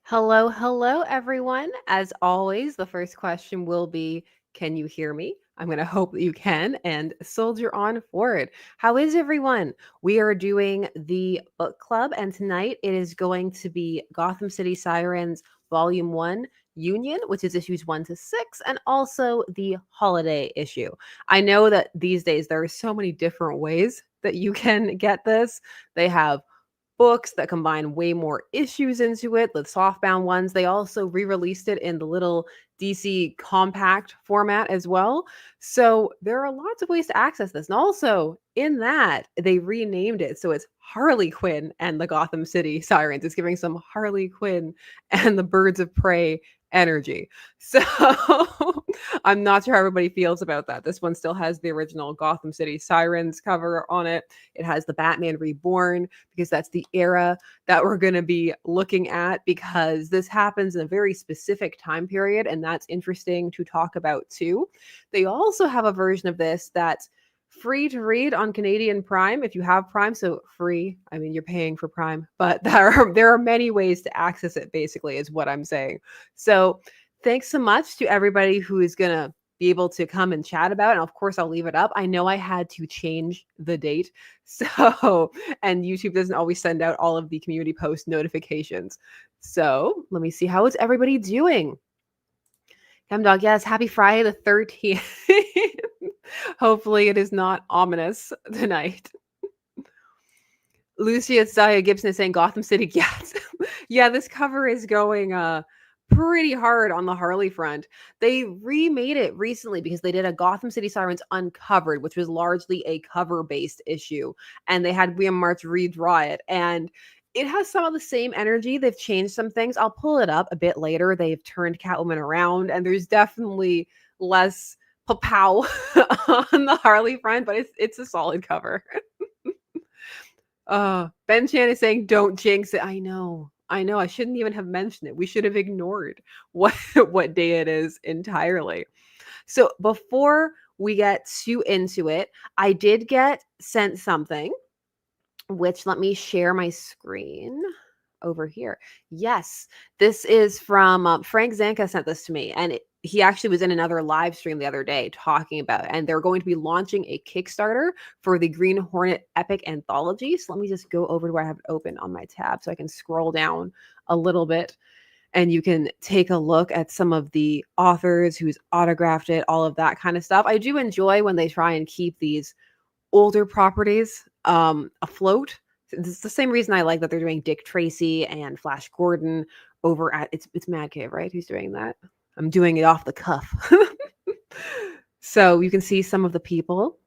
Hello, hello, everyone. As always, the first question will be, can you hear me? I'm going to hope that you can and soldier on forward. How is everyone? We are doing the book club, and tonight it is going to be Gotham City Sirens Volume 1 Union, which is issues 1 to 6, and also the holiday issue. I know that these days there are so many different ways that you can get this. They have books that combine way more issues into it, the softbound ones. They also re-released it in the little DC compact format as well. So there are lots of ways to access this. And also in that, they renamed it. So it's Harley Quinn and the Gotham City Sirens. It's giving some Harley Quinn and the Birds of Prey energy. So I'm not sure how everybody feels about that. This one still has the original Gotham City Sirens cover on it. It has the Batman Reborn because that's the era that we're going to be looking at, because this happens in a very specific time period, and that's interesting to talk about too. They also have a version of this that's free to read on Canadian Prime if you have Prime. So free, I mean, you're paying for Prime, but there are many ways to access it, basically, is what I'm saying. So thanks so much to everybody who is going to be able to come and chat about it. And of course, I'll leave it up. I know I had to change the date. So, and YouTube doesn't always send out all of the community post notifications. So let me see. How is everybody doing? Dog, yes, happy Friday the 13th. Hopefully it is not ominous tonight. Lucia Zaya Gibson is saying Gotham City Cats. Yeah, this cover is going pretty hard on the Harley front. They remade it recently because they did a Gotham City Sirens Uncovered, which was largely a cover-based issue, and they had Guillem March redraw it, and it has some of the same energy. They've changed some things. I'll pull it up a bit later. They've turned Catwoman around, and there's definitely less pow on the Harley front, but it's a solid cover. Ben Chan is saying, "Don't jinx it." I know. I shouldn't even have mentioned it. We should have ignored what what day it is entirely. So before we get too into it, I did get sent something, which let me share my screen over here. Yes, this is from Frank Zanka sent this to me, and he actually was in another live stream the other day talking about it, and they're going to be launching a Kickstarter for the Green Hornet Epic Anthology. So let me just go over to where I have it open on my tab so I can scroll down a little bit, and you can take a look at some of the authors who's autographed it, all of that kind of stuff. I do enjoy when they try and keep these older properties afloat. It's the same reason I like that they're doing Dick Tracy and Flash Gordon over at it's Mad Cave, right? Who's doing that? I'm doing it off the cuff. So you can see some of the people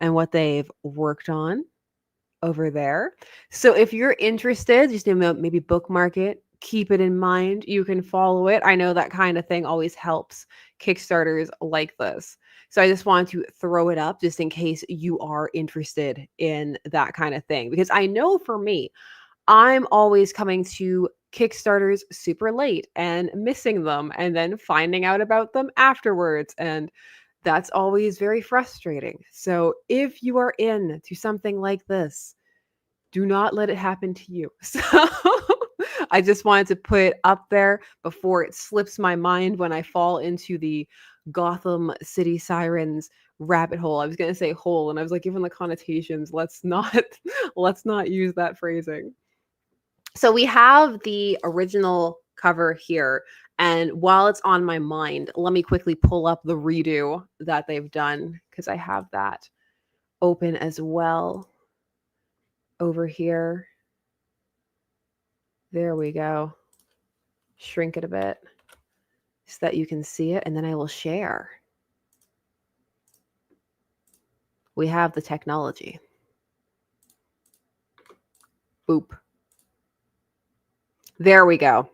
and what they've worked on over there. So if you're interested, just maybe bookmark it, keep it in mind. You can follow it. I know that kind of thing always helps Kickstarters like this. So I just wanted to throw it up just in case you are interested in that kind of thing. Because I know for me, I'm always coming to Kickstarters super late and missing them and then finding out about them afterwards. And that's always very frustrating. So if you are into something like this, do not let it happen to you. So I just wanted to put it up there before it slips my mind when I fall into the Gotham City Sirens rabbit hole. I was going to say hole, and I was like, given the connotations, let's not use that phrasing. So we have the original cover here, and while it's on my mind, let me quickly pull up the redo that they've done, because I have that open as well over here. There we go. Shrink it a bit so that you can see it, and then I will share. We have the technology. Boop. There we go.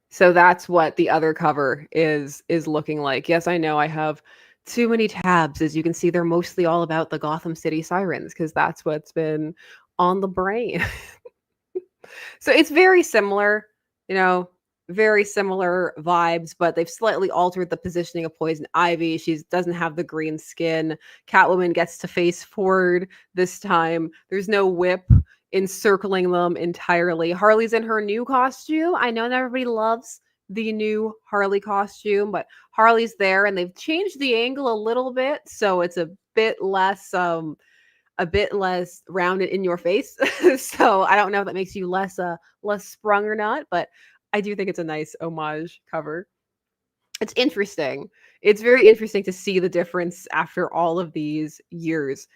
So that's what the other cover is looking like. Yes, I know I have too many tabs. As you can see, they're mostly all about the Gotham City Sirens because that's what's been on the brain. So it's very similar, very similar vibes, but they've slightly altered the positioning of Poison Ivy. She doesn't have the green skin. Catwoman gets to face forward this time. There's no whip encircling them entirely. Harley's in her new costume. I know not everybody loves the new Harley costume, but Harley's there and they've changed the angle a little bit, so it's a bit less rounded in your face. So I don't know if that makes you less sprung or not, but I do think it's a nice homage cover. It's interesting. It's very interesting to see the difference after all of these years.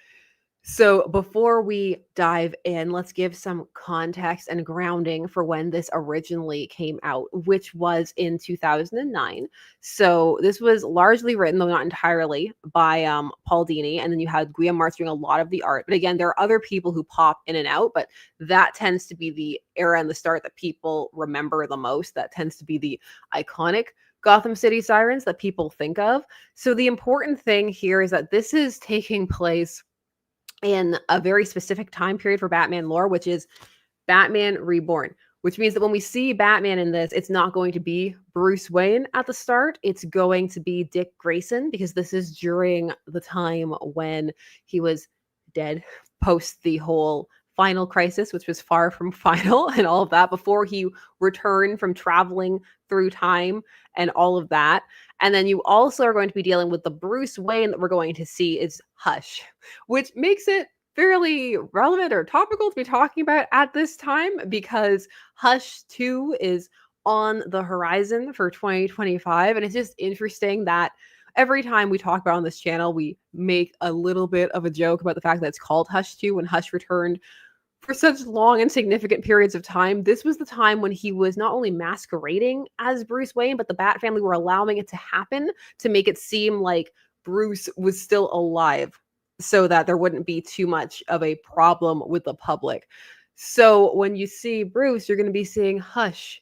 So, before we dive in, let's give some context and grounding for when this originally came out, which was in 2009. So, this was largely written, though not entirely, by Paul Dini. And then you had Guillem doing a lot of the art. But again, there are other people who pop in and out, but that tends to be the era and the start that people remember the most. That tends to be the iconic Gotham City Sirens that people think of. So, the important thing here is that this is taking place in a very specific time period for Batman lore, which is Batman Reborn, which means that when we see Batman in this, it's not going to be Bruce Wayne at the start. It's going to be Dick Grayson, because this is during the time when he was dead post the whole final crisis, which was far from final and all of that, before he returned from traveling through time and all of that. And then you also are going to be dealing with the Bruce Wayne that we're going to see is Hush, which makes it fairly relevant or topical to be talking about at this time, because Hush 2 is on the horizon for 2025. And it's just interesting that every time we talk about on this channel, we make a little bit of a joke about the fact that it's called Hush 2 when Hush returned for such long and significant periods of time. This was the time when he was not only masquerading as Bruce Wayne, but the Bat family were allowing it to happen to make it seem like Bruce was still alive, so that there wouldn't be too much of a problem with the public. So when you see Bruce, you're going to be seeing Hush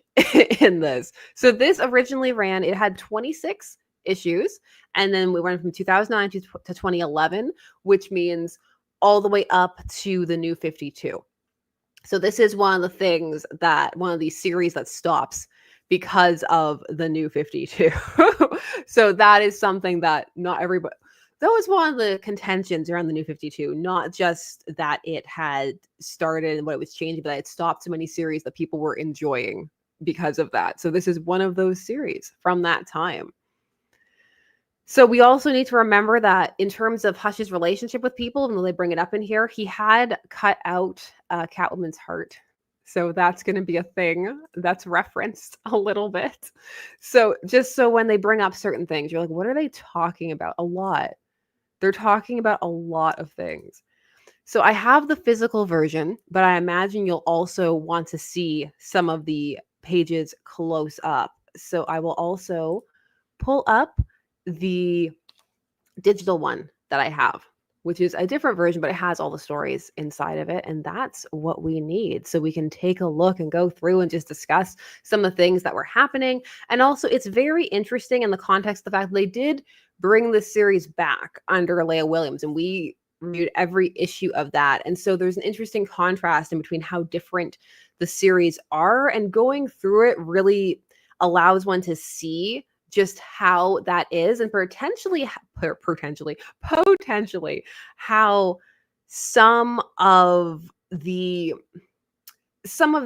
in this. So this originally ran, it had 26 issues, and then we went from 2009 to 2011, which means all the way up to the New 52. So this is one of the things that one of these series that stops because of the New 52. So that is something that not everybody, that was one of the contentions around the New 52, not just that it had started and what it was changing, but that it stopped so many series that people were enjoying because of that. So this is one of those series from that time. So we also need to remember that in terms of Hush's relationship with people, and they bring it up in here, he had cut out Catwoman's heart. So that's going to be a thing that's referenced a little bit. So just so when they bring up certain things, you're like, what are they talking about? A lot. They're talking about a lot of things. So I have the physical version, but I imagine you'll also want to see some of the pages close up. So I will also pull up the digital one that I have, which is a different version, but it has all the stories inside of it. And that's what we need. So we can take a look and go through and just discuss some of the things that were happening. And also, it's very interesting in the context of the fact that they did bring this series back under Leah Williams, and we reviewed every issue of that. And so there's an interesting contrast in between how different the series are, and going through it really allows one to see just how that is, and potentially how some of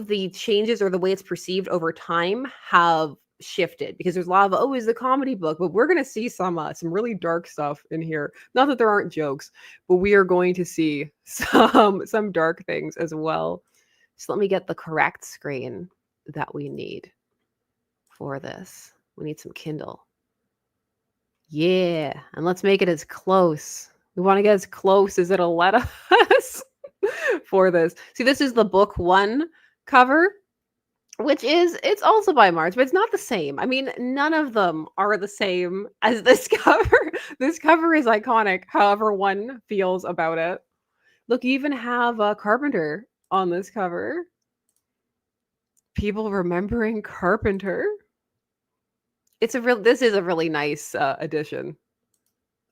the changes or the way it's perceived over time have shifted, because there's a lot of, oh, it's a comedy book, but we're going to see some really dark stuff in here. Not that there aren't jokes, but we are going to see some dark things as well. So let me get the correct screen that we need for this. We need some Kindle. Yeah, and let's make it as close. We want to get as close as it'll let us for this. See, this is the book 1 cover, which is, it's also by March, but it's not the same. I mean, none of them are the same as this cover. This cover is iconic, however one feels about it. Look, you even have Carpenter on this cover. People remembering Carpenter. This is a really nice edition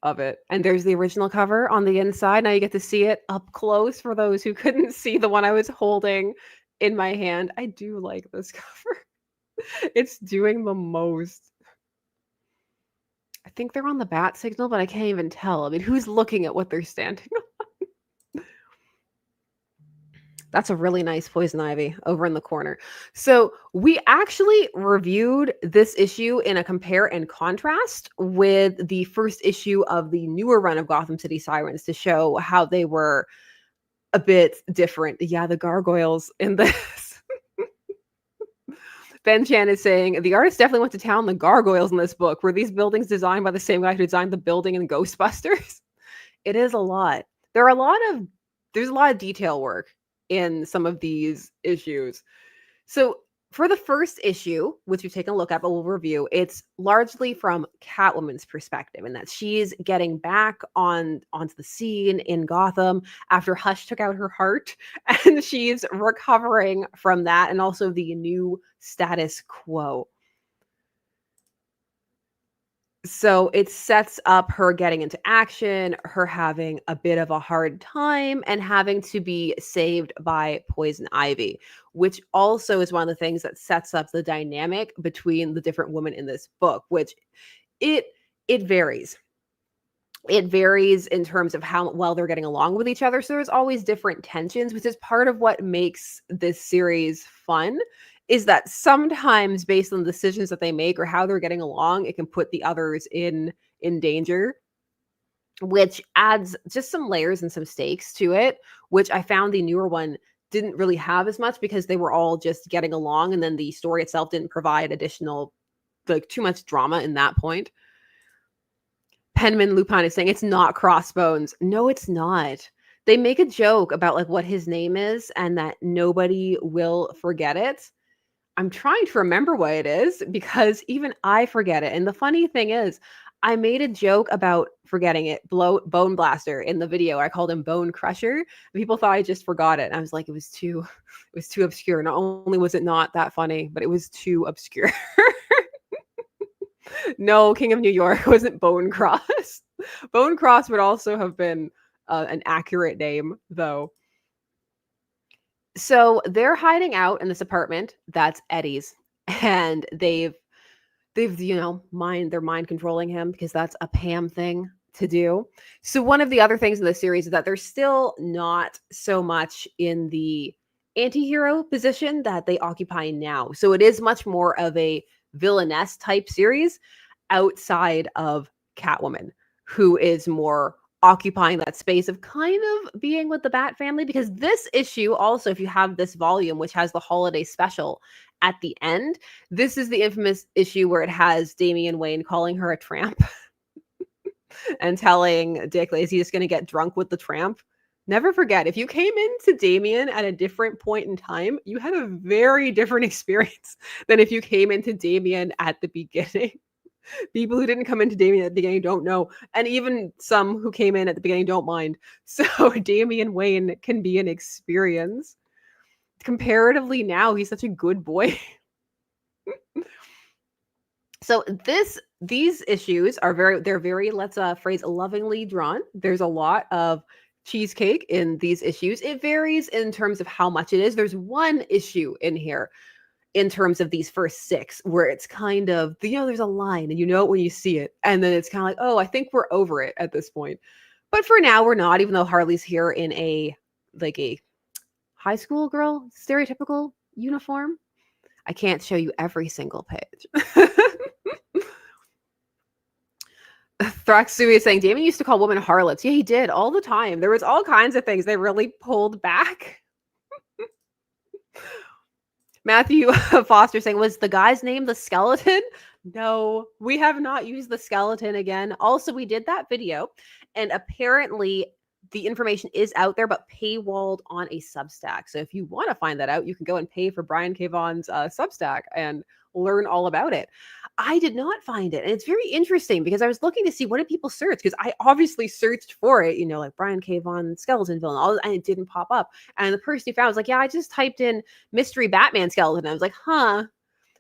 of it. And there's the original cover on the inside. Now you get to see it up close for those who couldn't see the one I was holding in my hand. I do like this cover. It's doing the most. I think they're on the bat signal, but I can't even tell. I mean, who's looking at what they're standing on? That's a really nice poison ivy over in the corner. So we actually reviewed this issue in a compare and contrast with the first issue of the newer run of Gotham City Sirens to show how they were a bit different. Yeah, the gargoyles in this. Ben Chan is saying the artist definitely went to town. The gargoyles in this book. Were these buildings designed by the same guy who designed the building in Ghostbusters? It is a lot. There's a lot of detail work in some of these issues. So for the first issue, which we've taken a look at, but we'll review, it's largely from Catwoman's perspective, and that she's getting back onto the scene in Gotham after Hush took out her heart, and she's recovering from that, and also the new status quo. So it sets up her getting into action, her having a bit of a hard time, and having to be saved by Poison Ivy, which also is one of the things that sets up the dynamic between the different women in this book, which it varies. It varies in terms of how well they're getting along with each other. So there's always different tensions, which is part of what makes this series fun, is that sometimes based on the decisions that they make or how they're getting along, it can put the others in danger, which adds just some layers and some stakes to it, which I found the newer one didn't really have as much because they were all just getting along, and then the story itself didn't provide additional, like, too much drama in that point. Penman Lupin is saying it's not Crossbones. No, it's not. They make a joke about like what his name is and that nobody will forget it. I'm trying to remember what it is because even I forget it. And the funny thing is, I made a joke about forgetting it, Bone Blaster, in the video. I called him Bone Crusher. People thought I just forgot it. And I was like, it was too obscure. Not only was it not that funny, but it was too obscure. No, King of New York wasn't Bone Cross. Bone Cross would also have been an accurate name, though. So they're hiding out in this apartment that's Eddie's, and they've they're mind controlling him because that's a Pam thing to do. So one of the other things in the series is that they're still not so much in the anti-hero position that they occupy now. So it is much more of a villainess type series outside of Catwoman, who is more occupying that space of kind of being with the Bat family. Because this issue also, if you have this volume, which has the holiday special at the end, this is the infamous issue where it has Damian Wayne calling her a tramp and telling Dick, is he just going to get drunk with the tramp? Never forget, if you came into Damian at a different point in time, you had a very different experience than if you came into Damian at the beginning. People who didn't come into Damian at the beginning don't know. And even some who came in at the beginning don't mind. So Damian Wayne can be an experience. Comparatively now, he's such a good boy. So these issues are very, let's phrase, lovingly drawn. There's a lot of cheesecake in these issues. It varies in terms of how much it is. There's one issue in here in terms of these first 6 where it's kind of, there's a line and you know it when you see it. And then it's kind of like, oh, I think we're over it at this point. But for now, we're not, even though Harley's here in a high school girl, stereotypical uniform. I can't show you every single page. Thraxui is saying, Damon used to call women harlots. Yeah, he did all the time. There was all kinds of things they really pulled back. Matthew Foster saying, was the guy's name the Skeleton? No, we have not used the Skeleton again. Also, we did that video, and apparently the information is out there, but paywalled on a Substack. So if you want to find that out, you can go and pay for Brian K. Vaughan's Substack and learn all about it. I did not find it. And it's very interesting because I was looking to see what did people search, because I obviously searched for it, like Brian K. Vaughan skeleton villain, and it didn't pop up. And the person who found was like, yeah, I just typed in mystery Batman skeleton. I was like,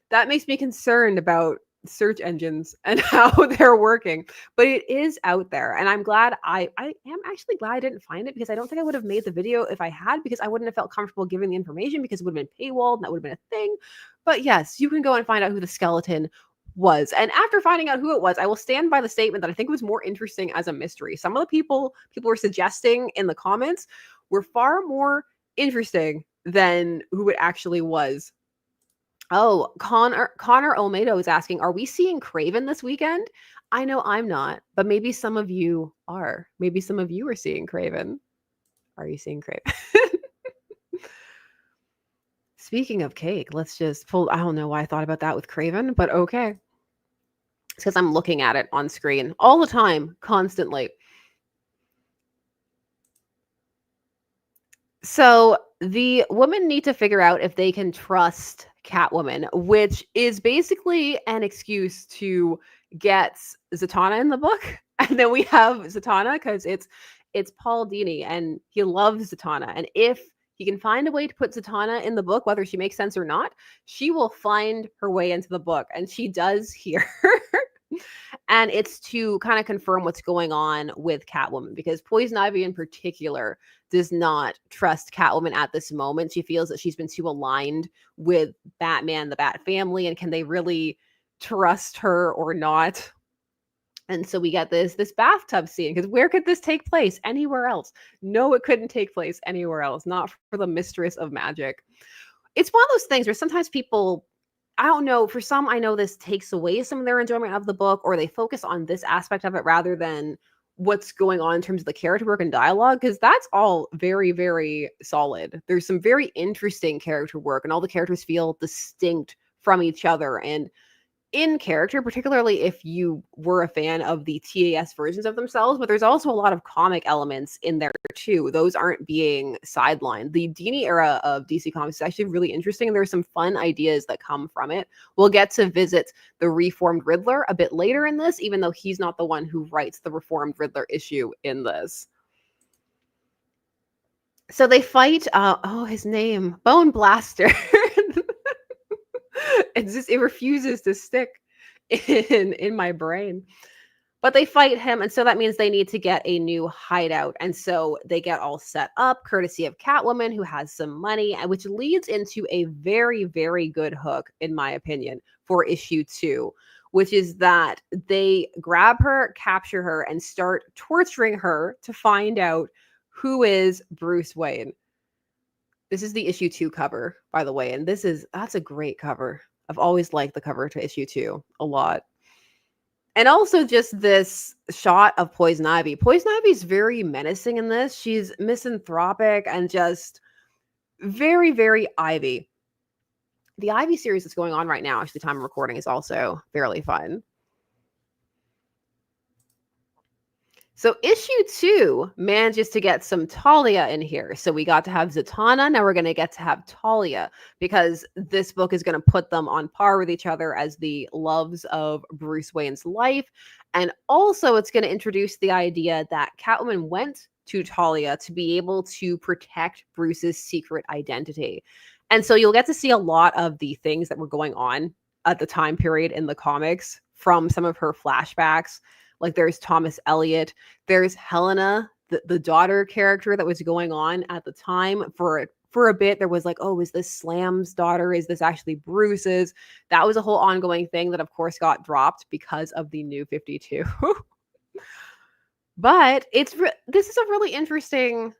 that makes me concerned about search engines and how they're working. But it is out there. And I'm glad I am actually glad I didn't find it, because I don't think I would have made the video if I had, because I wouldn't have felt comfortable giving the information, because it would have been paywalled and that would have been a thing. But yes, you can go and find out who the Skeleton was. And after finding out who it was, I will stand by the statement that I think it was more interesting as a mystery. Some of the people were suggesting in the comments were far more interesting than who it actually was. Oh, Connor Olmedo is asking, are we seeing Craven this weekend? I know I'm not, but maybe some of you are. Maybe some of you are seeing Craven. Are you seeing Craven? Speaking of cake, let's just pull. I don't know why I thought about that with Craven, but okay. It's because I'm looking at it on screen all the time, constantly. So the women need to figure out if they can trust Catwoman, which is basically an excuse to get Zatanna in the book. And then we have Zatanna because it's Paul Dini and he loves Zatanna. And if he can find a way to put Zatanna in the book, whether she makes sense or not, she will find her way into the book. And she does here. And it's to kind of confirm what's going on with Catwoman because Poison Ivy in particular does not trust Catwoman at this moment. She feels that she's been too aligned with Batman, the Bat family, and can they really trust her or not? And so we get this bathtub scene because where could this take place? Anywhere else? No, it couldn't take place anywhere else, not for the Mistress of Magic. It's one of those things where sometimes people, I don't know, for some, I know this takes away some of their enjoyment of the book, or they focus on this aspect of it rather than what's going on in terms of the character work and dialogue, because that's all very, very solid. There's some very interesting character work, and all the characters feel distinct from each other and in character, particularly if you were a fan of the TAS versions of themselves, but there's also a lot of comic elements in there too. Those aren't being sidelined. The Dini era of DC Comics is actually really interesting, and there's some fun ideas that come from it. We'll get to visit the reformed Riddler a bit later in this, even though he's not the one who writes the reformed Riddler issue in this. So they fight, his name, Bone Blaster. It refuses to stick in my brain. But they fight him, and so that means they need to get a new hideout. And so they get all set up, courtesy of Catwoman, who has some money, which leads into a very, very good hook, in my opinion, for issue 2, which is that they grab her, capture her, and start torturing her to find out who is Bruce Wayne. This is the issue 2 cover, by the way, and that's a great cover. I've always liked the cover to issue 2 a lot. And also just this shot of Poison Ivy. Poison Ivy's very menacing in this. She's misanthropic and just very, very Ivy. The Ivy series that's going on right now, actually, the time of recording, is also fairly fun. So issue 2 manages to get some Talia in here. So we got to have Zatanna. Now we're going to get to have Talia because this book is going to put them on par with each other as the loves of Bruce Wayne's life. And also it's going to introduce the idea that Catwoman went to Talia to be able to protect Bruce's secret identity. And so you'll get to see a lot of the things that were going on at the time period in the comics from some of her flashbacks. Like there's Thomas Elliot, there's Helena, the daughter character that was going on at the time for a bit. There was like, oh, is this Slam's daughter? Is this actually Bruce's? That was a whole ongoing thing that of course got dropped because of the New 52. But this is a really interesting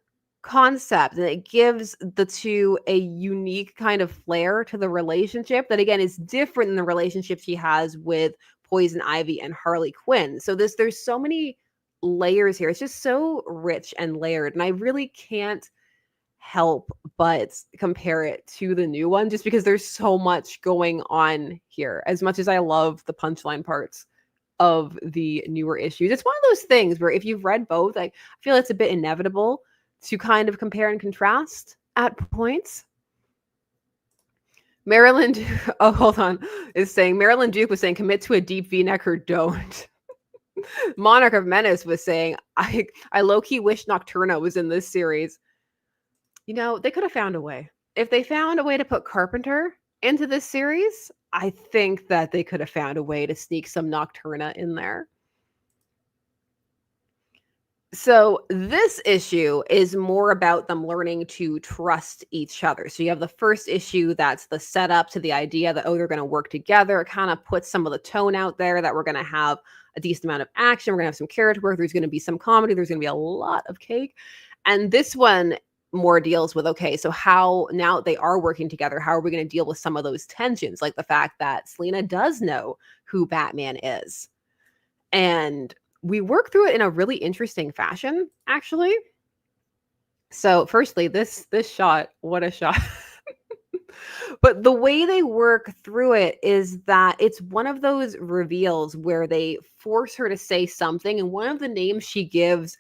concept, and it gives the two a unique kind of flair to the relationship that again is different than the relationship she has with Poison Ivy and Harley Quinn. So there's so many layers here. It's just so rich and layered, and I really can't help but compare it to the new one just because there's so much going on here. As much as I love the punchline parts of the newer issues, it's one of those things where if you've read both, I feel it's a bit inevitable to kind of compare and contrast at points. Marilyn, oh, hold on, is saying, Marilyn Duke was saying, commit to a deep V-neck or don't. Monarch of Menace was saying, I low-key wish Nocturna was in this series. You know, they could have found a way. If they found a way to put Carpenter into this series, I think that they could have found a way to sneak some Nocturna in there. So this issue is more about them learning to trust each other. So you have the first issue that's the setup to the idea that, oh, they're going to work together. It kind of puts some of the tone out there that we're going to have a decent amount of action. We're going to have some character work. There's going to be some comedy. There's going to be a lot of cake. And this one more deals with, okay, so how now they are working together, how are we going to deal with some of those tensions, like the fact that Selena does know who Batman is. And we work through it in a really interesting fashion, actually. So firstly, this shot, what a shot. But the way they work through it is that it's one of those reveals where they force her to say something, and one of the names she gives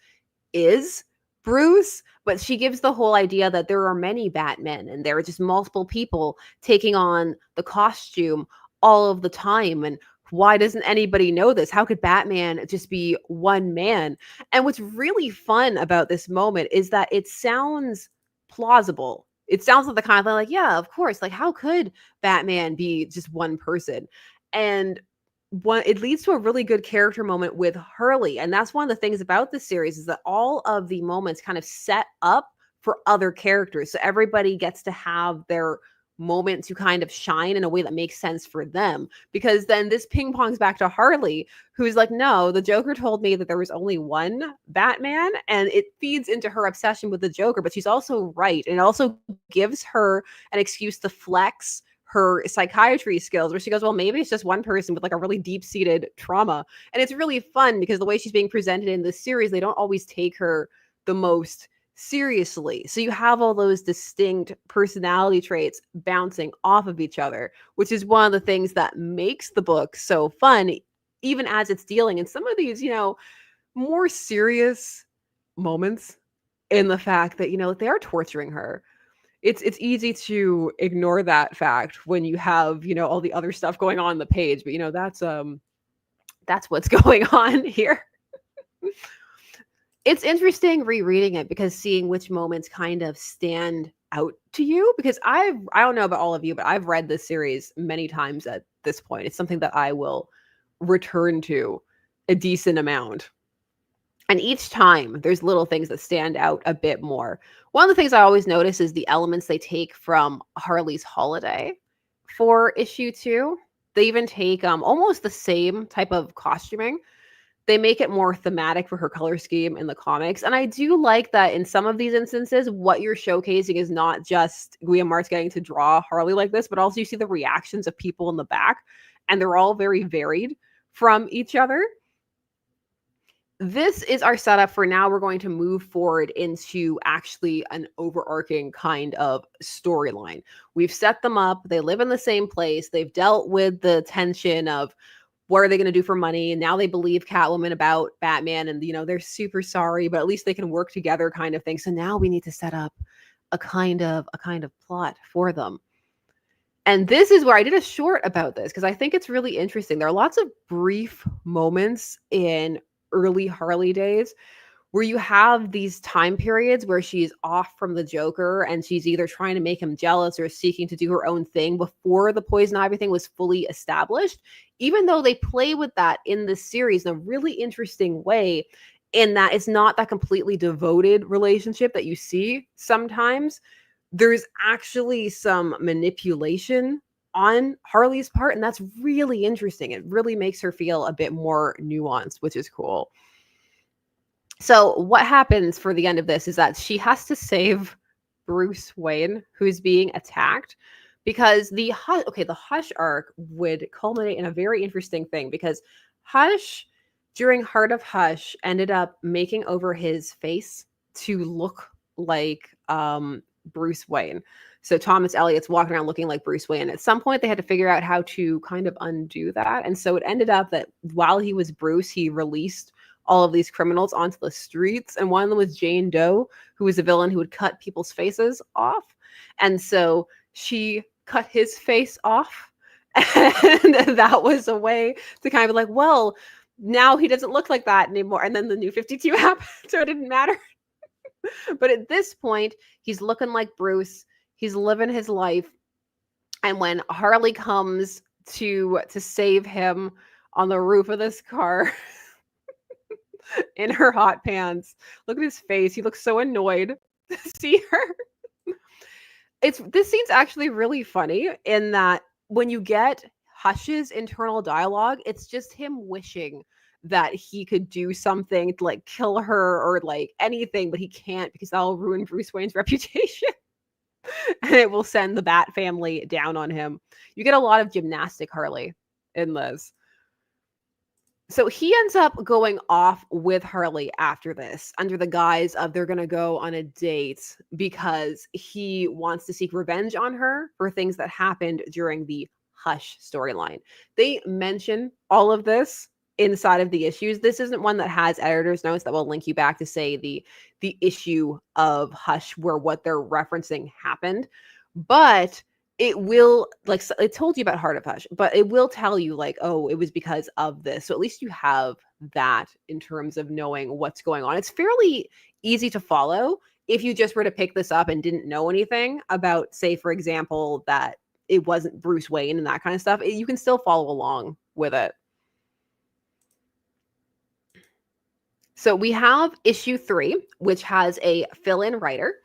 is Bruce, but she gives the whole idea that there are many Batmen and there are just multiple people taking on the costume all of the time. And why doesn't anybody know this? How could Batman just be one man? And what's really fun about this moment is that it sounds plausible. It sounds like the kind of thing like, yeah, of course. Like, how could Batman be just one person? And one, it leads to a really good character moment with Harley. And that's one of the things about this series is that all of the moments kind of set up for other characters. So everybody gets to have their moment to kind of shine in a way that makes sense for them. Because then this ping pongs back to Harley, who's like, no, the Joker told me that there was only one Batman. And it feeds into her obsession with the Joker. But she's also right. And it also gives her an excuse to flex her psychiatry skills, where she goes, well, maybe it's just one person with like a really deep-seated trauma. And it's really fun because the way she's being presented in this series, they don't always take her the most seriously. So you have all those distinct personality traits bouncing off of each other, which is one of the things that makes the book so fun, even as it's dealing in some of these, more serious moments, in the fact that, they are torturing her. It's easy to ignore that fact when you have, all the other stuff going on the page, but that's what's going on here. It's interesting rereading it because seeing which moments kind of stand out to you, because I don't know about all of you, but I've read this series many times at this point. It's something that I will return to a decent amount. And each time there's little things that stand out a bit more. One of the things I always notice is the elements they take from Harley's Holiday for issue 2. They even take almost the same type of costuming. They make it more thematic for her color scheme in the comics. And I do like that in some of these instances, what you're showcasing is not just Guillem Mart's getting to draw Harley like this, but also you see the reactions of people in the back, and they're all very varied from each other. This is our setup for now. We're going to move forward into actually an overarching kind of storyline. We've set them up. They live in the same place. They've dealt with the tension of what are they going to do for money? And now they believe Catwoman about Batman, and they're super sorry, but at least they can work together kind of thing. So now we need to set up a kind of plot for them. And this is where I did a short about this because I think it's really interesting. There are lots of brief moments in early Harley days where you have these time periods where she's off from the Joker and she's either trying to make him jealous or seeking to do her own thing before the poison ivy thing was fully established, even though they play with that in this series in a really interesting way, in that it's not that completely devoted relationship that you see sometimes. There's actually some manipulation on Harley's part, and that's really interesting. It really makes her feel a bit more nuanced, which is cool. So what happens for the end of this is that she has to save Bruce Wayne, who's being attacked, because the Hush arc would culminate in a very interesting thing, because Hush, during Heart of Hush, ended up making over his face to look like Bruce Wayne. So Thomas Elliott's walking around looking like Bruce Wayne. At some point, they had to figure out how to kind of undo that. And so it ended up that while he was Bruce, he released all of these criminals onto the streets. And one of them was Jane Doe, who was a villain who would cut people's faces off. And so she cut his face off. And that was a way to kind of be like, well, now he doesn't look like that anymore. And then the New 52 happened, so it didn't matter. But at this point, he's looking like Bruce. He's living his life. And when Harley comes to save him on the roof of this car in her hot pants, look at his face. He looks so annoyed to see her. This scene's actually really funny in that when you get Hush's internal dialogue, it's just him wishing that he could do something to like kill her or like anything, but he can't because that'll ruin Bruce Wayne's reputation. And it will send the Bat family down on him. You get a lot of gymnastic Harley in this. So he ends up going off with Harley after this under the guise of they're going to go on a date because he wants to seek revenge on her for things that happened during the Hush storyline. They mention all of this inside of the issues. This isn't one that has editor's notes that will link you back to say the issue of Hush where what they're referencing happened, but it will, like, it told you about Heart of Hush, but it will tell you like, oh, it was because of this. So at least you have that in terms of knowing what's going on. It's fairly easy to follow if you just were to pick this up and didn't know anything about, say, for example, that it wasn't Bruce Wayne and that kind of stuff. You can still follow along with it. So we have issue 3, which has a fill-in writer.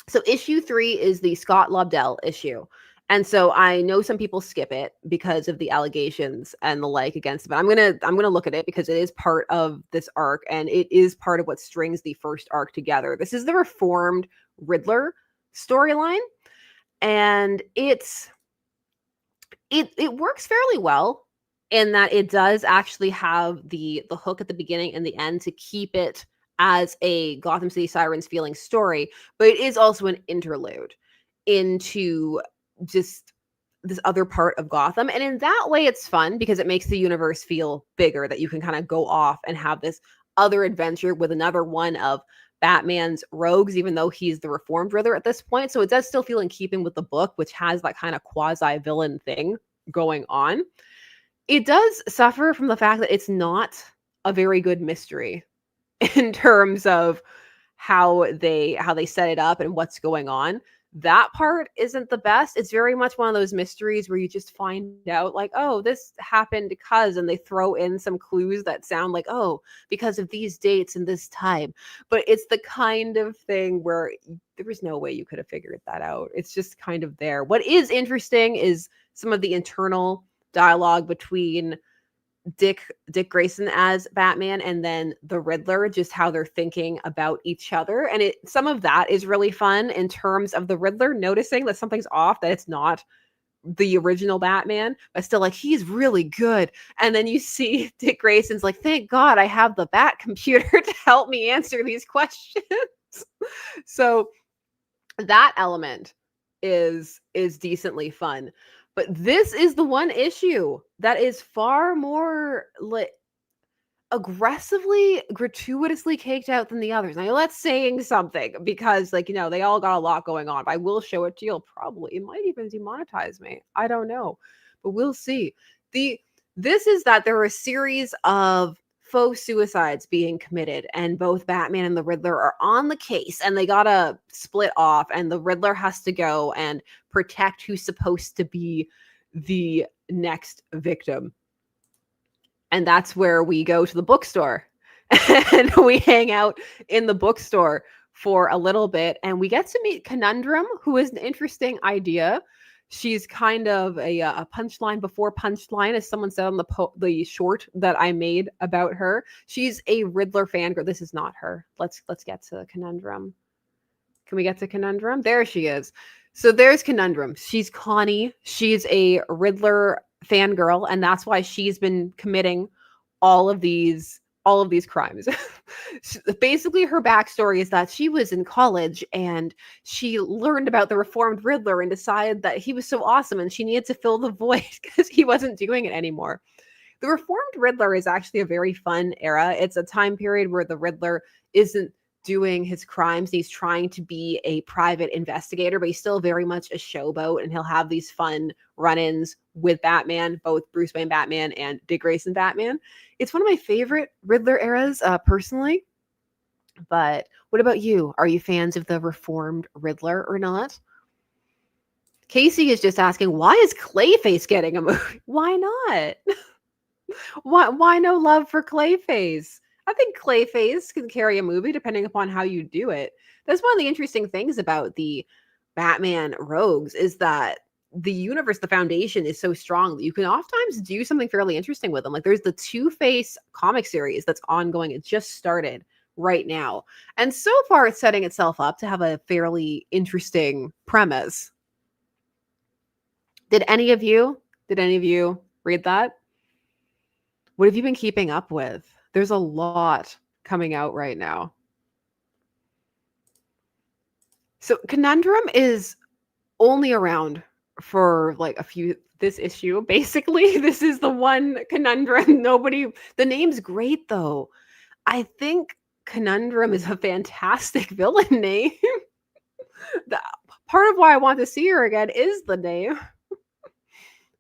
So issue 3 is the Scott Lobdell issue. And so I know some people skip it because of the allegations and the like against it. But I'm gonna look at it because it is part of this arc and it is part of what strings the first arc together. This is the reformed Riddler storyline, and it works fairly well in that it does actually have the hook at the beginning and the end to keep it as a Gotham City Sirens feeling story, but it is also an interlude into just this other part of Gotham. And in that way, it's fun because it makes the universe feel bigger, that you can kind of go off and have this other adventure with another one of Batman's rogues, even though he's the reformed Riddler at this point. So it does still feel in keeping with the book, which has that kind of quasi-villain thing going on. It does suffer from the fact that it's not a very good mystery in terms of how they set it up and what's going on. That part isn't the best. It's very much one of those mysteries where you just find out like, oh, this happened because, and they throw in some clues that sound like, oh, because of these dates and this time. But it's the kind of thing where there was no way you could have figured that out. It's just kind of there. What is interesting is some of the internal dialogue between Dick Grayson as Batman and then the Riddler, just how they're thinking about each other. And some of that is really fun in terms of the Riddler noticing that something's off, that it's not the original Batman, but still like, he's really good. And then you see Dick Grayson's like, thank God I have the Bat computer to help me answer these questions. So that element is decently fun. But this is the one issue that is far more aggressively, gratuitously caked out than the others. Now, that's saying something because, like, they all got a lot going on. But I will show it to you. It might even demonetize me. I don't know, but we'll see. This is that there are a series of faux suicides being committed, and both Batman and the Riddler are on the case, and they gotta split off, and the Riddler has to go and protect who's supposed to be the next victim. And that's where we go to the bookstore and we hang out in the bookstore for a little bit, and we get to meet Conundrum, who is an interesting idea. She's kind of a punchline before punchline, as someone said on the short that I made about her. She's a Riddler fangirl. This is not her. Let's get to Conundrum. Can we get to Conundrum? There she is. So there's Conundrum. She's Connie. She's a Riddler fangirl, and that's why she's been committing all of these crimes. Basically, her backstory is that she was in college and she learned about the reformed Riddler and decided that he was so awesome and she needed to fill the void because he wasn't doing it anymore. The reformed Riddler is actually a very fun era. It's a time period where the Riddler isn't doing his crimes. He's trying to be a private investigator, but he's still very much a showboat, and he'll have these fun run-ins with Batman, both Bruce Wayne Batman and Dick Grayson Batman. It's one of my favorite Riddler eras, personally. But what about you? Are you fans of the reformed Riddler or not? Casey is just asking, why is Clayface getting a movie? Why not? Why no love for Clayface? I think Clayface can carry a movie depending upon how you do it. That's one of the interesting things about the Batman rogues is that the universe, the foundation is so strong that you can oftentimes do something fairly interesting with them. Like there's the Two-Face comic series that's ongoing. It just started right now. And so far it's setting itself up to have a fairly interesting premise. Did any of you read that? What have you been keeping up with? There's a lot coming out right now. So Conundrum is only around for like a few this issue. Basically, this is the one Conundrum. The name's great though. I think Conundrum is a fantastic villain name. Part of why I want to see her again is the name.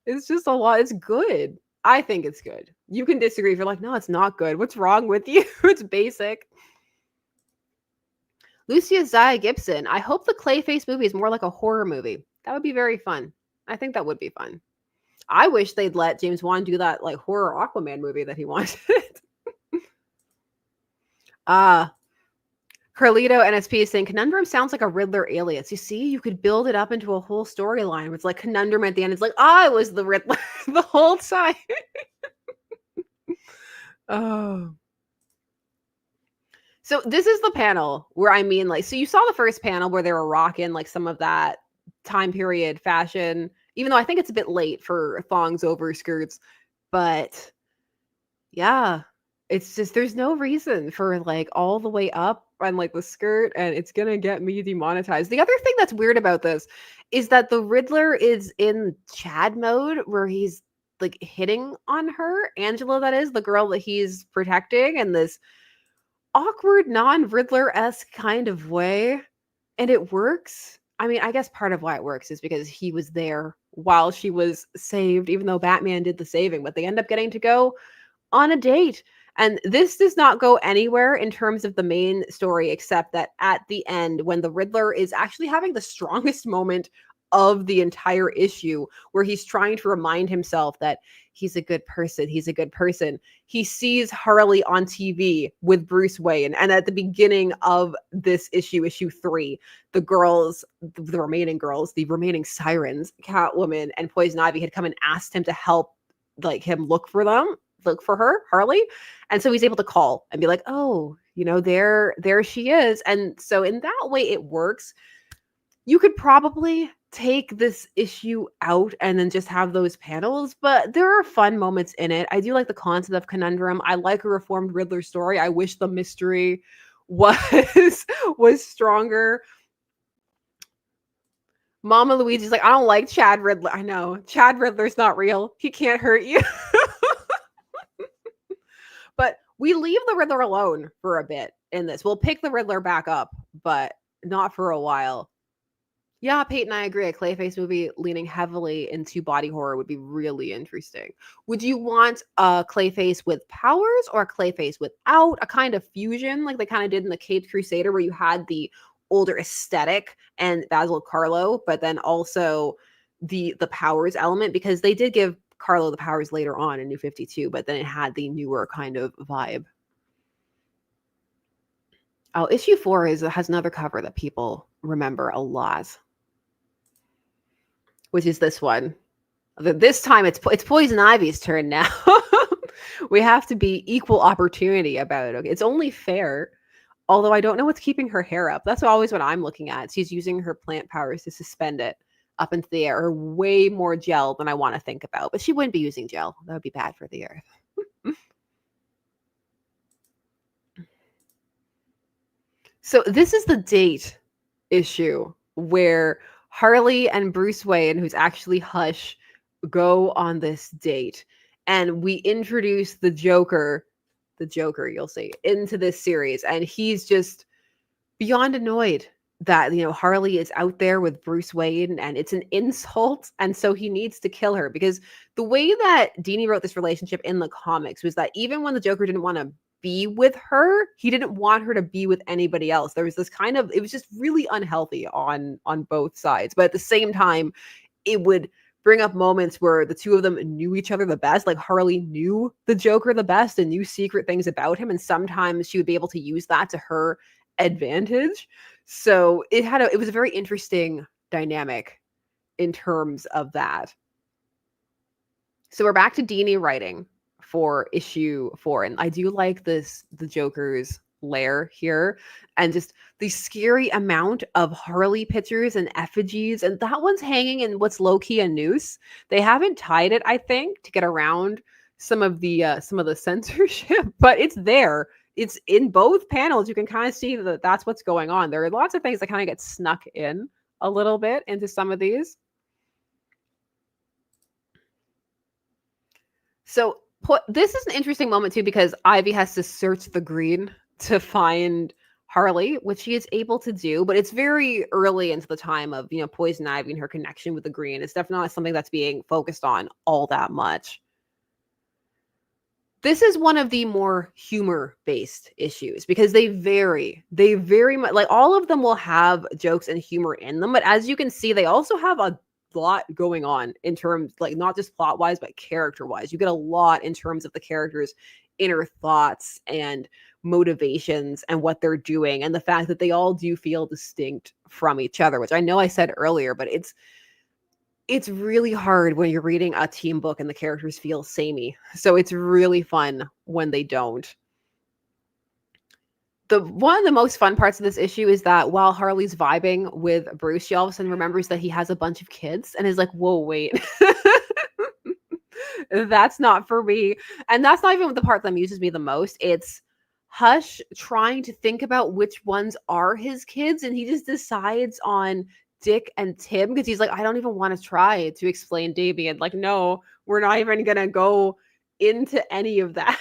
It's just a lot. It's good. I think it's good. You can disagree if you're like, no, it's not good. What's wrong with you? It's basic. Lucia Zaya Gibson. I hope the Clayface movie is more like a horror movie. That would be very fun. I think that would be fun. I wish they'd let James Wan do that like horror Aquaman movie that he wanted. Carlito NSP is saying Conundrum sounds like a Riddler alias. You see, you could build it up into a whole storyline. It's like Conundrum at the end. It's like, I was the Riddler the whole time. Oh. So this is the panel where so you saw the first panel where they were rocking like some of that time period fashion, even though I think it's a bit late for thongs over skirts. But yeah, it's just there's no reason for like all the way up on like the skirt, and it's gonna get me demonetized. The other thing that's weird about this is that the Riddler is in Chad mode where he's like hitting on her, Angela, that is the girl that he's protecting, in this awkward non-Riddler-esque kind of way, and it works. I mean, I guess part of why it works is because he was there while she was saved, even though Batman did the saving, but they end up getting to go on a date. And this does not go anywhere in terms of the main story, except that at the end, when the Riddler is actually having the strongest moment of the entire issue, where he's trying to remind himself that he's a good person, he sees Harley on TV with Bruce Wayne. And at the beginning of this issue 3, the remaining Sirens, Catwoman and Poison Ivy, had come and asked him to help him look for her, Harley. And so he's able to call and be like, oh, there she is. And so in that way it works. You could probably take this issue out and then just have those panels, but there are fun moments in it. I do like the concept of Conundrum. I like a reformed Riddler story. I wish the mystery was stronger. Mama Luigi's like, I don't like Chad Riddler. I know. Chad Riddler's not real. He can't hurt you. But we leave the Riddler alone for a bit in this. We'll pick the Riddler back up, but not for a while. Yeah, Peyton, I agree. A Clayface movie leaning heavily into body horror would be really interesting. Would you want a Clayface with powers or a Clayface without, a kind of fusion like they kind of did in the Caped Crusader, where you had the older aesthetic and Basil Carlo, but then also the powers element? Because they did give Carlo the powers later on in New 52, but then it had the newer kind of vibe. Oh, issue 4 has another cover that people remember a lot, which is this one. This time it's Poison Ivy's turn now. We have to be equal opportunity about it. Okay, it's only fair. Although I don't know what's keeping her hair up. That's always what I'm looking at. She's using her plant powers to suspend it up into the air, or way more gel than I want to think about. But she wouldn't be using gel. That would be bad for the earth. So this is the date issue where Harley and Bruce Wayne, who's actually Hush, go on this date. And we introduce the Joker, you'll see, into this series. And he's just beyond annoyed that, Harley is out there with Bruce Wayne, and it's an insult. And so he needs to kill her, because the way that Dini wrote this relationship in the comics was that even when the Joker didn't want to be with her, he didn't want her to be with anybody else. There was this it was just really unhealthy on both sides. But at the same time, it would bring up moments where the two of them knew each other the best. Like Harley knew the Joker the best and knew secret things about him. And sometimes she would be able to use that to her advantage. So it was a very interesting dynamic in terms of that. So we're back to Dini writing for issue 4. And I do like the Joker's lair here, and just the scary amount of Harley pictures and effigies. And that one's hanging in what's low-key a noose. They haven't tied it, I think, to get around some of the censorship, but it's there. It's in both panels. You can kind of see that that's what's going on. There are lots of things that kind of get snuck in a little bit into some of these. So this is an interesting moment too, because Ivy has to search the green to find Harley, which she is able to do, but it's very early into the time of, Poison Ivy and her connection with the green. It's definitely not something that's being focused on all that much. This is one of the more humor-based issues because they very much, like, all of them will have jokes and humor in them, but as you can see, they also have a lot going on in terms, like, not just plot-wise, but character-wise. You get a lot in terms of the characters' inner thoughts and motivations and what they're doing, and the fact that they all do feel distinct from each other, which I know I said earlier, but it's really hard when you're reading a team book and the characters feel samey. So it's really fun when they don't. One of the most fun parts of this issue is that while Harley's vibing with Bruce, she all of a sudden remembers that he has a bunch of kids and is like, whoa, wait. That's not for me. And that's not even the part that amuses me the most. It's Hush trying to think about which ones are his kids, and he just decides on Dick and Tim because he's like, I don't even want to try to explain Damien. Like, no, we're not even gonna go into any of that.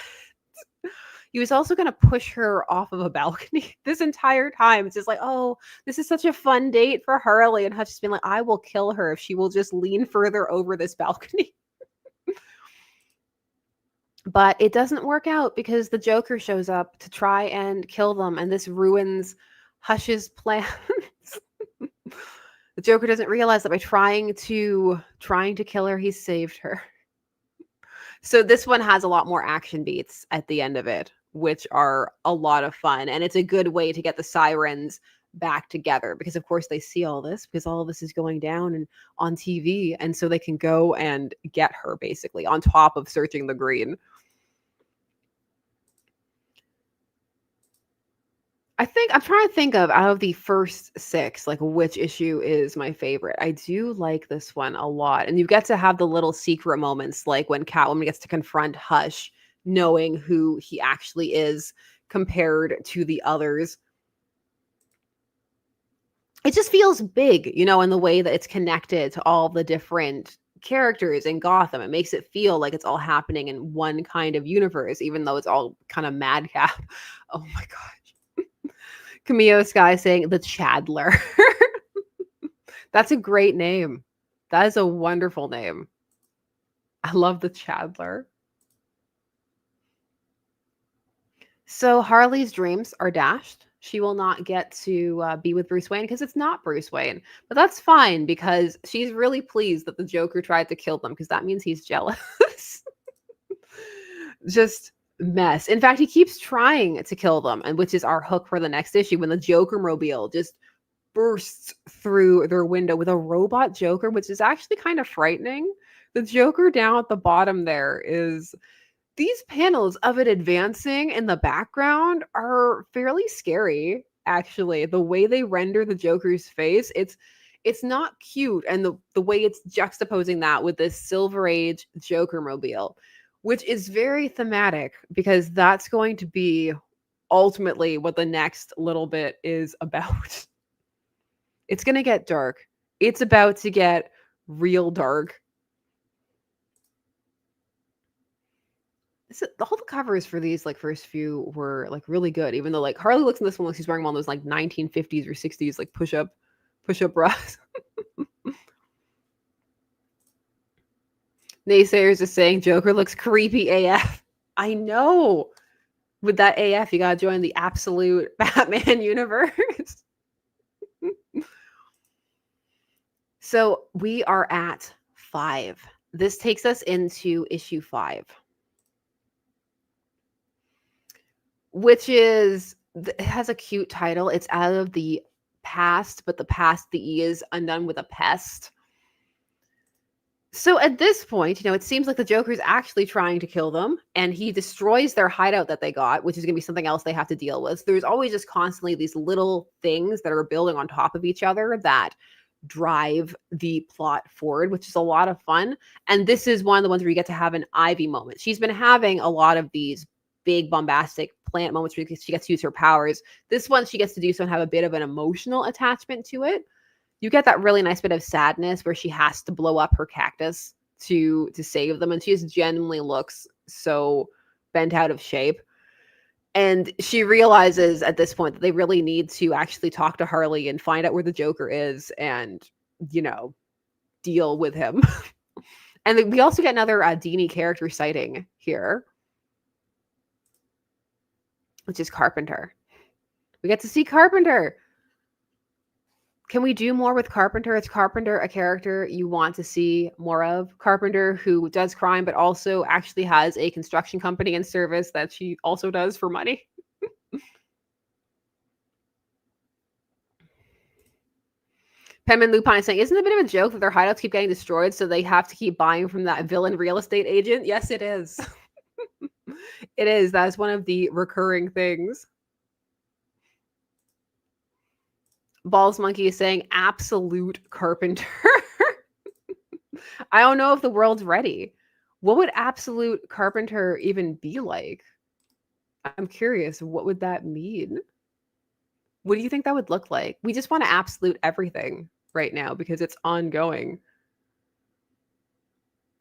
He was also gonna push her off of a balcony this entire time. It's just like, oh, this is such a fun date for Harley, and Hutch has been like, I will kill her if she will just lean further over this balcony. But it doesn't work out because the Joker shows up to try and kill them, and this ruins Hush's plans. The Joker doesn't realize that by trying to kill her, he saved her. So this one has a lot more action beats at the end of it, which are a lot of fun. And it's a good way to get the Sirens back together because, of course, they see all this because all of this is going down and on TV. And so they can go and get her, basically, on top of searching the green. I'm trying to think of, out of the first 6, like, which issue is my favorite. I do like this one a lot. And you get to have the little secret moments, like when Catwoman gets to confront Hush, knowing who he actually is compared to the others. It just feels big, in the way that it's connected to all the different characters in Gotham. It makes it feel like it's all happening in one kind of universe, even though it's all kind of madcap. Oh my God. Camille Sky saying the Chadler. That's a great name. That is a wonderful name. I love the Chadler. So Harley's dreams are dashed. She will not get to be with Bruce Wayne because it's not Bruce Wayne. But that's fine because she's really pleased that the Joker tried to kill them because that means he's jealous. Just mess. In fact, he keeps trying to kill them, and which is our hook for the next issue when the Joker mobile just bursts through their window with a robot Joker, which is actually kind of frightening. The Joker down at the bottom there is, these panels of it advancing in the background are fairly scary, actually. The way they render the Joker's face, it's not cute, and the way it's juxtaposing that with this Silver Age Joker mobile, which is very thematic because that's going to be ultimately what the next little bit is about. It's going to get dark. It's about to get real dark. All the covers for these first few were really good, even though Harley looks in this one like she's wearing one of those 1950s or 60s push-up bras. Naysayers are saying Joker looks creepy AF. I know. With that AF, you gotta join the absolute Batman universe. So we are at 5. This takes us into issue 5. Which is, it has a cute title. It's Out of the Past, but the past, the E is undone with a pest. So at this point, it seems like the Joker's actually trying to kill them, and he destroys their hideout that they got, which is going to be something else they have to deal with. So there's always just constantly these little things that are building on top of each other that drive the plot forward, which is a lot of fun. And this is one of the ones where you get to have an Ivy moment. She's been having a lot of these big bombastic plant moments where she gets to use her powers. This one she gets to do so and have a bit of an emotional attachment to it. You get that really nice bit of sadness where she has to blow up her cactus to save them, and she just genuinely looks so bent out of shape. And she realizes at this point that they really need to actually talk to Harley and find out where the Joker is and, deal with him. And we also get another Dini character sighting here, which is Carpenter. We get to see Carpenter. Can we do more with Carpenter? Is Carpenter a character you want to see more of? Carpenter, who does crime, but also actually has a construction company and service that she also does for money. Penman Lupine is saying, isn't it a bit of a joke that their hideouts keep getting destroyed, so they have to keep buying from that villain real estate agent? Yes, it is. It is. That is one of the recurring things. Balls Monkey is saying, absolute Carpenter. I don't know if the world's ready. What would absolute Carpenter even be like? I'm curious. What would that mean? What do you think that would look like? We just want to absolute everything right now because it's ongoing.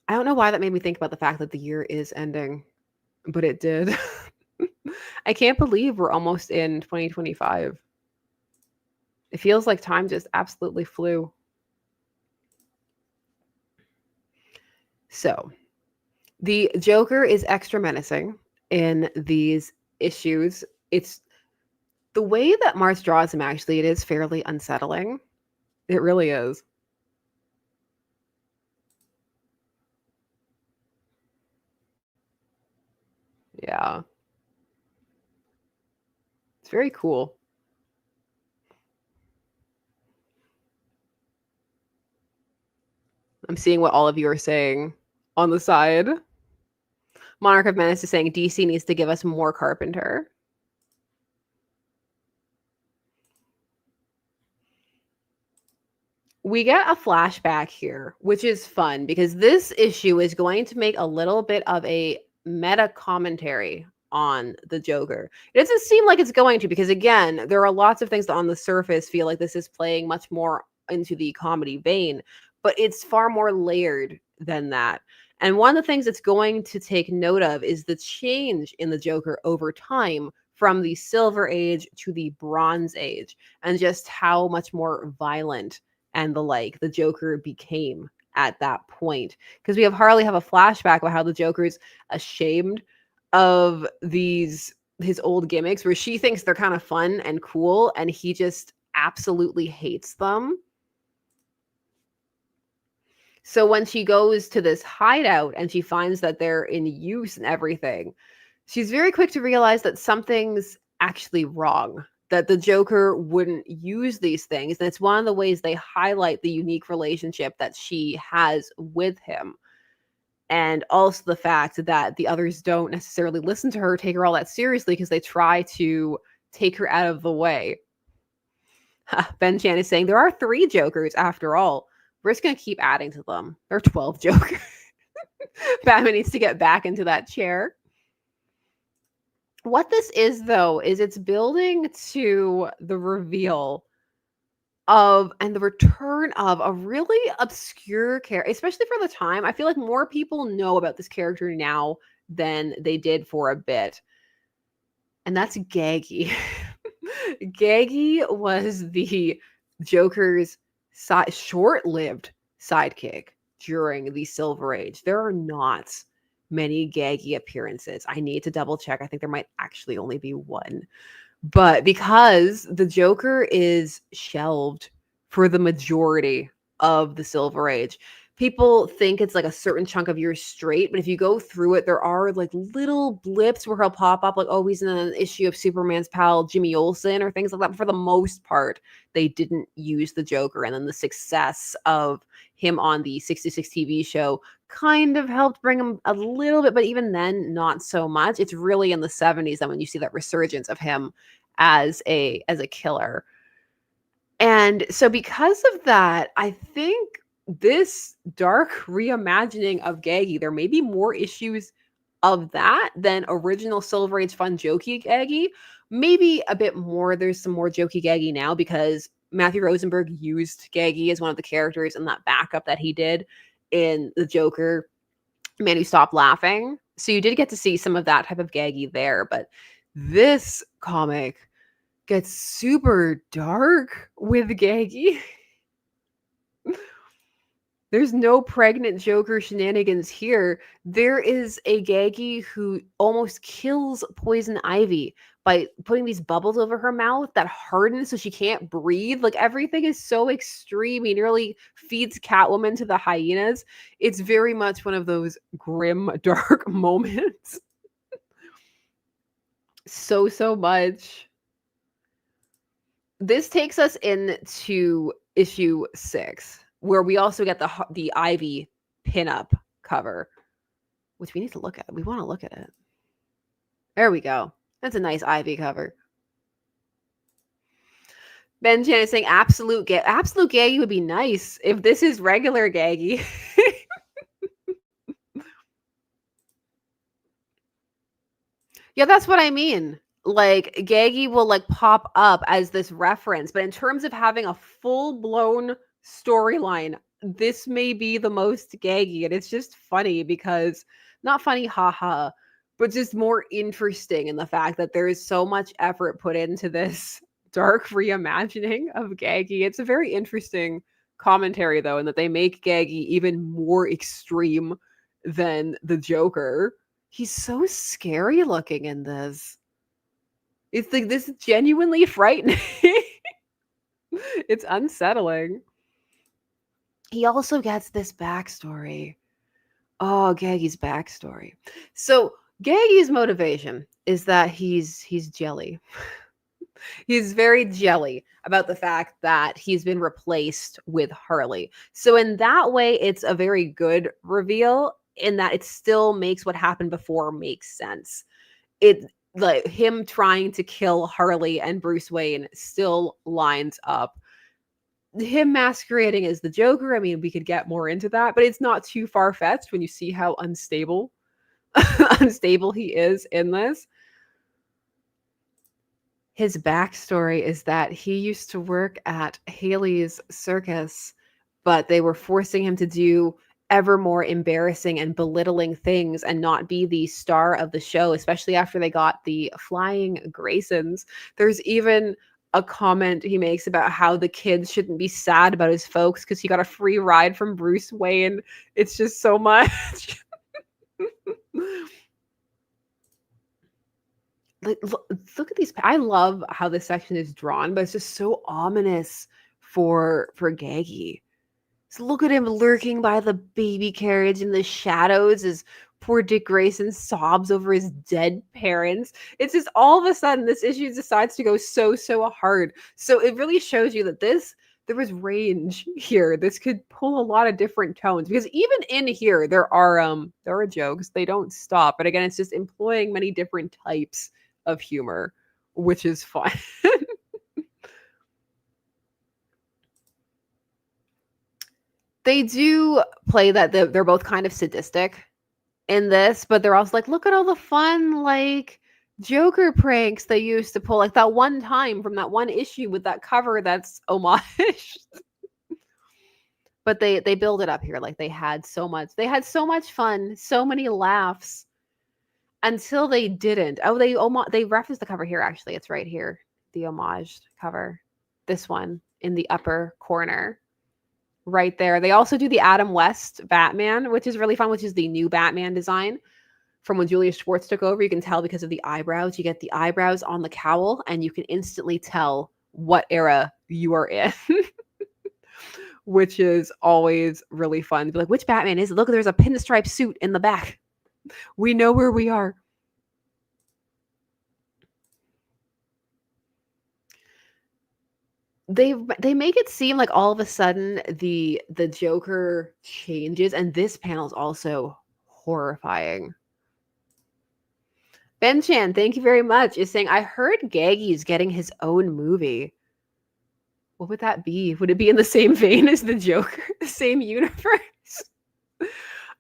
I don't know why that made me think about the fact that the year is ending, but it did. I can't believe we're almost in 2025. It feels like time just absolutely flew. So, the Joker is extra menacing in these issues. It's the way that Mars draws him, actually, it is fairly unsettling. It really is. Yeah. It's very cool. I'm seeing what all of you are saying on the side. Monarch of Menace is saying DC needs to give us more Carpenter. We get a flashback here, which is fun because this issue is going to make a little bit of a meta commentary on the Joker. It doesn't seem like it's going to because, again, there are lots of things that on the surface feel like this is playing much more into the comedy vein, but it's far more layered than that. And one of the things it's going to take note of is the change in the Joker over time from the Silver Age to the Bronze Age, and just how much more violent and the Joker became at that point. Because we have Harley have a flashback about how the Joker's ashamed of his old gimmicks, where she thinks they're kind of fun and cool, and he just absolutely hates them. So when she goes to this hideout and she finds that they're in use and everything, she's very quick to realize that something's actually wrong, that the Joker wouldn't use these things. And it's one of the ways they highlight the unique relationship that she has with him. And also the fact that the others don't necessarily listen to her, take her all that seriously, because they try to take her out of the way. Ben Chan is saying there are 3 Jokers after all. We're just going to keep adding to them. There are 12 Jokers. Batman needs to get back into that chair. What this is, though, is it's building to the reveal of and the return of a really obscure character, especially for the time. I feel like more people know about this character now than they did for a bit. And that's Gaggy. Gaggy was the Joker's short-lived sidekick during the Silver Age. There are not many Gaggy appearances. I need to double check. I think there might actually only be one. But because the Joker is shelved for the majority of the Silver Age, people think it's like a certain chunk of years straight, but if you go through it, there are like little blips where he'll pop up, like, oh, he's in an issue of Superman's pal Jimmy Olsen or things like that. But for the most part, they didn't use the Joker. And then the success of him on the 66 TV show kind of helped bring him a little bit, but even then, not so much. It's really in the 70s that when you see that resurgence of him as a killer. And so because of that, I think this dark reimagining of Gaggy, there may be more issues of that than original Silver Age fun jokey Gaggy. Maybe a bit more. There's some more jokey Gaggy now because Matthew Rosenberg used Gaggy as one of the characters in that backup that he did in the Joker, Man Who Stopped Laughing. So you did get to see some of that type of Gaggy there, but this comic gets super dark with Gaggy. There's no pregnant Joker shenanigans here. There is a Gaggy who almost kills Poison Ivy by putting these bubbles over her mouth that harden so she can't breathe. Like, everything is so extreme. He nearly feeds Catwoman to the hyenas. It's very much one of those grim, dark moments. So much. This takes us into issue 6, where we also get the Ivy pinup cover, which we need to look at. We want to look at it. There we go. That's a nice Ivy cover. Ben Chan is saying absolute Gaggy would be nice if this is regular Gaggy. Yeah, that's what I mean. Like, Gaggy will like pop up as this reference, but in terms of having a full-blown storyline, this may be the most Gaggy, and it's just funny because, not funny, haha, but just more interesting in the fact that there is so much effort put into this dark reimagining of Gaggy. It's a very interesting commentary, though, in that they make Gaggy even more extreme than the Joker. He's so scary looking in this. It's like, this is genuinely frightening. It's unsettling. He also gets this backstory. Oh, Gaggy's backstory. So Gaggy's motivation is that he's jelly. He's very jelly about the fact that he's been replaced with Harley. So in that way, it's a very good reveal in that it still makes what happened before make sense. It, like, him trying to kill Harley and Bruce Wayne still lines up. Him masquerading as the Joker, I mean, we could get more into that, but it's not too far-fetched when you see how unstable he is in this. His backstory is that he used to work at Haley's circus, but they were forcing him to do ever more embarrassing and belittling things and not be the star of the show, especially after they got the flying Graysons. There's even a comment he makes about how the kids shouldn't be sad about his folks because he got a free ride from Bruce Wayne. It's just so much. Like, look at these. I love how this section is drawn, but it's just so ominous for Gaggy. So look at him lurking by the baby carriage in the shadows as poor Dick Grayson sobs over his dead parents. It's just all of a sudden this issue decides to go so hard. So it really shows you that there was range here. This could pull a lot of different tones, because even in here there are jokes. They don't stop. But again, it's just employing many different types of humor, which is fun. They do play that they're both kind of sadistic in this, but they're also like, look at all the fun, like, Joker pranks they used to pull, like that one time from that one issue with that cover that's homage. But they build it up here like they had so much fun, so many laughs, until they didn't. Oh, they referenced the cover here, actually. It's right here, the homaged cover. This one in the upper corner. Right there. They also do the Adam West Batman, which is really fun, which is the new Batman design from when Julius Schwartz took over. You can tell because of the eyebrows. You get the eyebrows on the cowl, and you can instantly tell what era you are in. which is always really fun. Be like, which Batman is it? Look, there's a pinstripe suit in the back. We know where we are. They make it seem like all of a sudden the Joker changes, and this panel is also horrifying. Ben Chan, thank you very much, is saying, I heard Gaggy's getting his own movie. What would that be? Would it be in the same vein as the Joker? The same universe?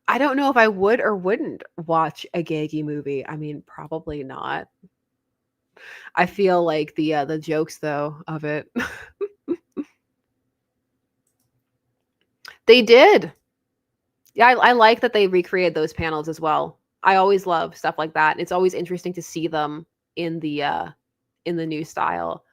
I don't know if I would or wouldn't watch a Gaggy movie. I mean, probably not. I feel like the jokes though of it. They did. Yeah, I like that they recreated those panels as well. I always love stuff like that. It's always interesting to see them in the new style.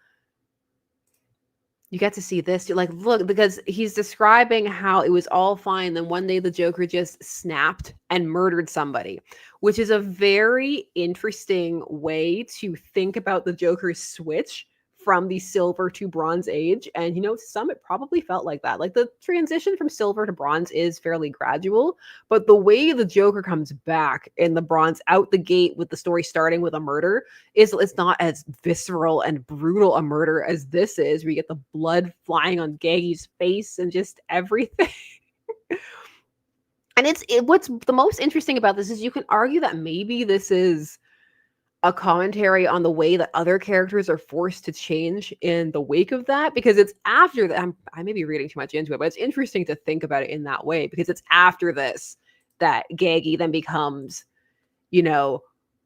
You get to see this, you're like, look, because he's describing how it was all fine. Then one day the Joker just snapped and murdered somebody, which is a very interesting way to think about the Joker's switch from the silver to bronze age. And, to some, it probably felt like that. Like the transition from silver to bronze is fairly gradual, but the way the Joker comes back in the bronze out the gate with the story starting with a murder it's not as visceral and brutal a murder as this is. We get the blood flying on Gaggy's face and just everything. And what's the most interesting about this is you can argue that maybe this is a commentary on the way that other characters are forced to change in the wake of that, because it's after that. I may be reading too much into it, but it's interesting to think about it in that way, because it's after this that Gaggy then becomes,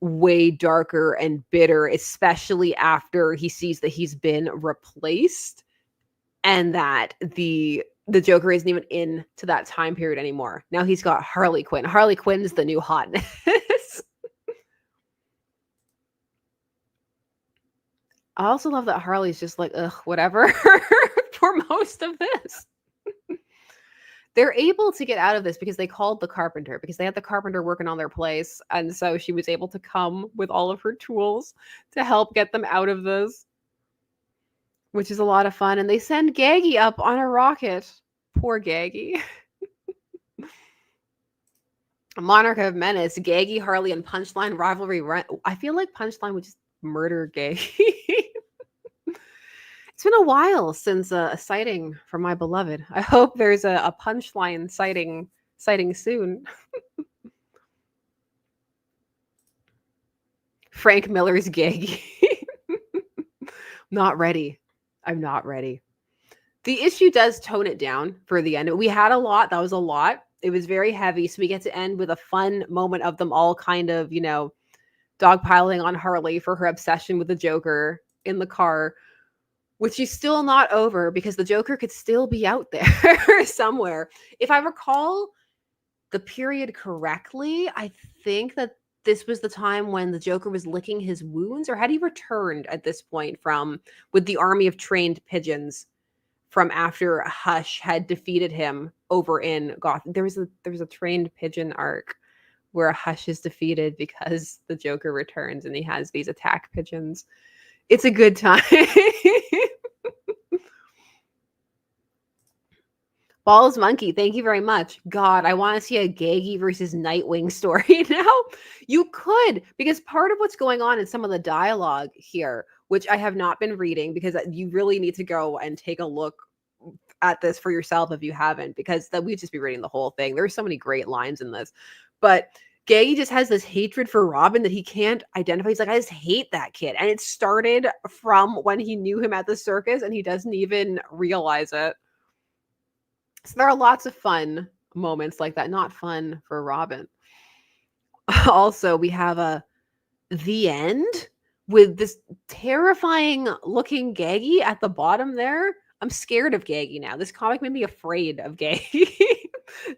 way darker and bitter, especially after he sees that he's been replaced and that the Joker isn't even into that time period anymore. Now he's got Harley Quinn. Harley Quinn's the new hotness. I also love that Harley's just like, ugh, whatever for most of this. They're able to get out of this because they called the carpenter, because they had the carpenter working on their place. And so she was able to come with all of her tools to help get them out of this, which is a lot of fun. And they send Gaggy up on a rocket. Poor Gaggy. Monarch of Menace, Gaggy, Harley, and Punchline rivalry. I feel like Punchline would just murder Gaggy. It's been a while since a sighting from my beloved. I hope there's a Punchline sighting soon. Frank Miller's Gaggy. Not ready. I'm not ready. The issue does tone it down for the end. We had a lot. That was a lot. It was very heavy. So we get to end with a fun moment of them all kind of, dogpiling on Harley for her obsession with the Joker in the car, which is still not over because the Joker could still be out there somewhere. If I recall the period correctly, I think that this was the time when the Joker was licking his wounds, or had he returned at this point with the army of trained pigeons from after Hush had defeated him over in Gotham. There was a trained pigeon arc where Hush is defeated because the Joker returns and he has these attack pigeons. It's a good time. Balls Monkey, thank you very much. God, I want to see a Gaggy versus Nightwing story now. You could, because part of what's going on in some of the dialogue here, which I have not been reading, because you really need to go and take a look at this for yourself if you haven't, because that we'd just be reading the whole thing. There's so many great lines in this. But Gaggy just has this hatred for Robin that he can't identify. He's like, I just hate that kid. And it started from when he knew him at the circus and he doesn't even realize it. So there are lots of fun moments like that. Not fun for Robin. Also, we have the end with this terrifying looking Gaggy at the bottom there. I'm scared of Gaggy now. This comic made me afraid of Gaggy.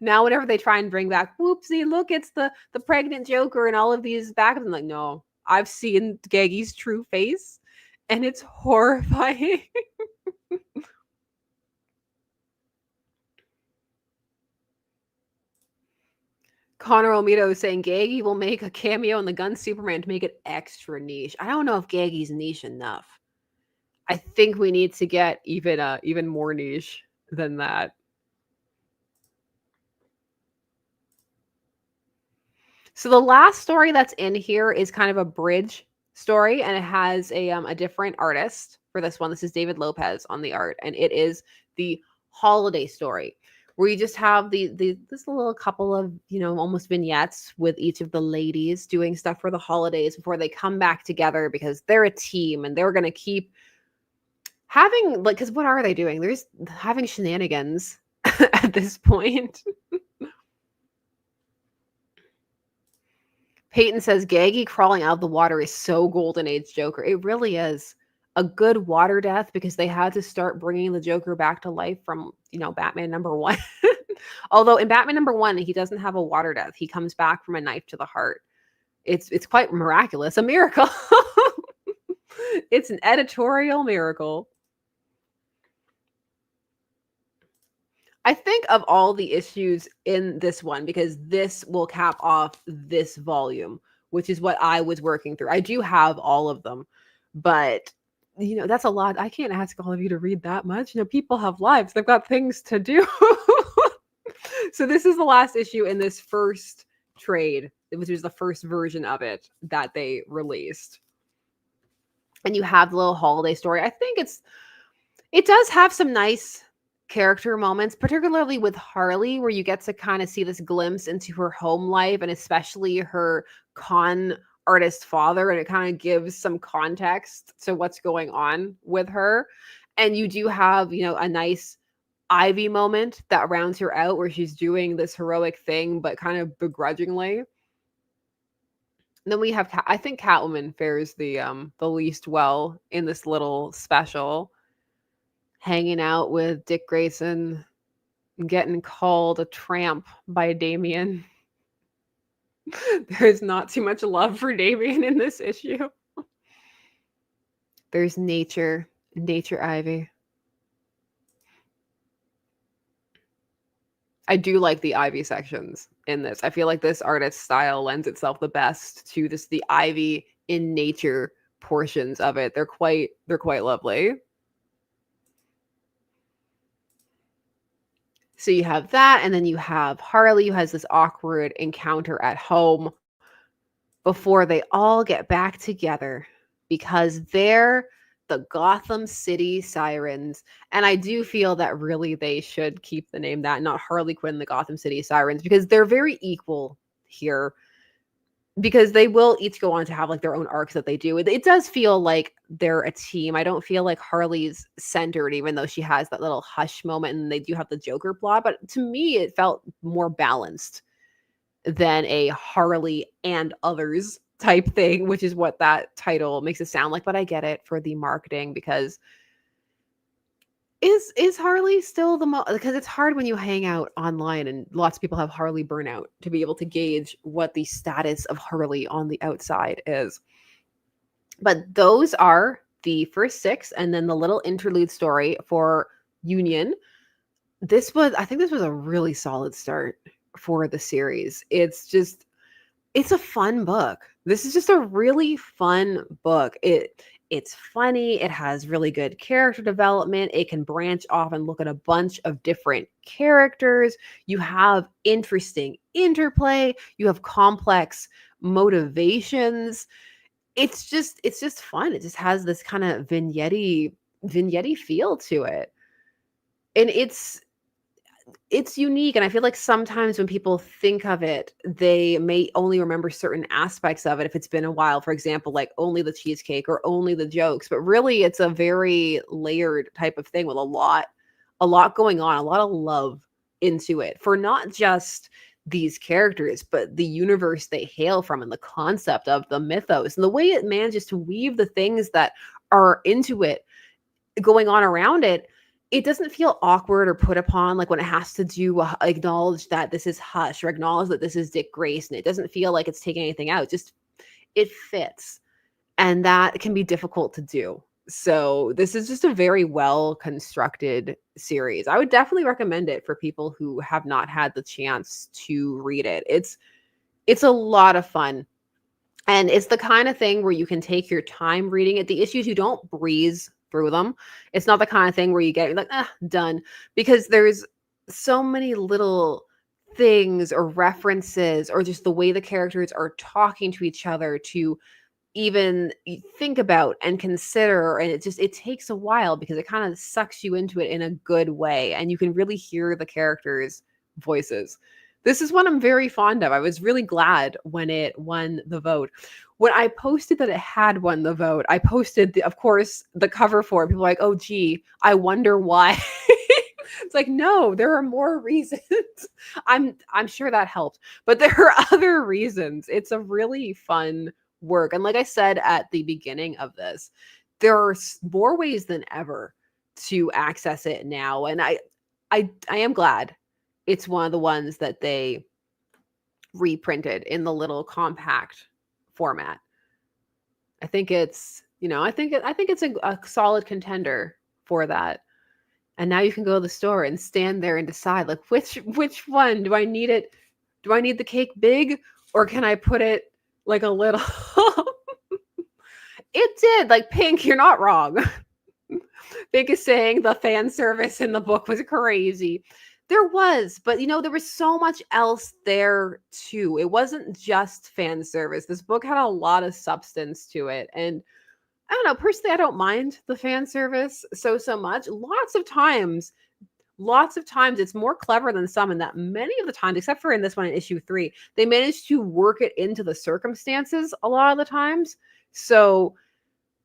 Now, whenever they try and bring back, whoopsie, look, it's the pregnant Joker and all of these backups. I'm like, no, I've seen Gaggy's true face, and it's horrifying. Connor Omito is saying Gaggy will make a cameo in the Gun Superman to make it extra niche. I don't know if Gaggy's niche enough. I think we need to get even more niche than that. So the last story that's in here is kind of a bridge story, and it has a different artist for this one. This is David Lopez on the art, and it is the holiday story where you just have the this little couple of, you know, almost vignettes with each of the ladies doing stuff for the holidays before they come back together because they're a team and they're going to keep having, like, because what are they doing? There's having shenanigans at this point. Peyton says Gaggy crawling out of the water is so golden age Joker. It really is a good water death because they had to start bringing the Joker back to life from, you know, Batman #1. Although in Batman #1 he doesn't have a water death. He comes back from a knife to the heart. It's quite miraculous, a miracle. It's an editorial miracle. I think of all the issues in this one, because this will cap off this volume, which is what I was working through. I do have all of them, but you know, that's a lot. I can't ask all of you to read that much. You know, people have lives, they've got things to do. So this is the last issue in this first trade, which was the first version of it that they released. And you have the little holiday story. I think it does have some nice character moments, particularly with Harley, where you get to kind of see this glimpse into her home life and especially her con artist father, and it kind of gives some context to what's going on with her. And you do have, you know, a nice Ivy moment that rounds her out where she's doing this heroic thing but kind of begrudgingly. And then we have I think Catwoman fares the least well in this little special, hanging out with Dick Grayson, getting called a tramp by Damian. There's not too much love for Damian in this issue. There's nature Ivy. I do like the Ivy sections in this. I feel like this artist style lends itself the best to this, the Ivy in nature portions of it. They're quite lovely. So you have that, and then you have Harley, who has this awkward encounter at home before they all get back together because they're the Gotham City Sirens. And I do feel that really they should keep the name that, not Harley Quinn, the Gotham City Sirens, because they're very equal here. Because they will each go on to have like their own arcs that they do. It does feel like they're a team. I don't feel like Harley's centered, even though she has that little hush moment and they do have the Joker plot. But to me, it felt more balanced than a Harley and others type thing, which is what that title makes it sound like. But I get it for the marketing, because is Harley still the because it's hard when you hang out online and lots of people have Harley burnout to be able to gauge what the status of Harley on the outside is. But those are the first 6, and then the little interlude story for Union. I think this was a really solid start for the series. It's a fun book. This is just a really fun book. It's funny. It has really good character development. It can branch off and look at a bunch of different characters. You have interesting interplay. You have complex motivations. It's just fun. It just has this kind of vignette feel to it. And it's unique, and I feel like sometimes when people think of it, they may only remember certain aspects of it if it's been a while. For example, like only the cheesecake or only the jokes, but really it's a very layered type of thing with a lot going on, a lot of love into it for not just these characters, but the universe they hail from and the concept of the mythos and the way it manages to weave the things that are into it going on around it. It doesn't feel awkward or put upon, like when it has to do acknowledge that this is Hush or acknowledge that this is Dick Grayson. It doesn't feel like it's taking anything out. Just it fits, and that can be difficult to do. So this is just a very well constructed series. I would definitely recommend it for people who have not had the chance to read it. It's a lot of fun. And it's the kind of thing where you can take your time reading it. The issues, you don't breeze through them. It's not the kind of thing where you get like, done, because there's so many little things or references or just the way the characters are talking to each other to even think about and consider, and it takes a while because it kind of sucks you into it in a good way and you can really hear the characters' voices. This is one I'm very fond of. I was really glad when it won the vote. When I posted that it had won the vote, I posted of course the cover for it. People were like, oh gee, I wonder why. It's like, no, there are more reasons. I'm sure that helped, but there are other reasons. It's a really fun work. And like I said at the beginning of this, there are more ways than ever to access it now. And I am glad it's one of the ones that they reprinted in the little compact format. I think it's, I think it's a solid contender for that. And now you can go to the store and stand there and decide like which one do I need it? Do I need the cake big or can I put it like a little? It did, like Pink, you're not wrong. Pink is saying the fan service in the book was crazy. There was, but there was so much else there too. It wasn't just fan service. This book had a lot of substance to it. And I don't know, personally, I don't mind the fan service so much. Lots of times it's more clever than some, and that many of the times, except for in this one in issue 3, they managed to work it into the circumstances a lot of the times. So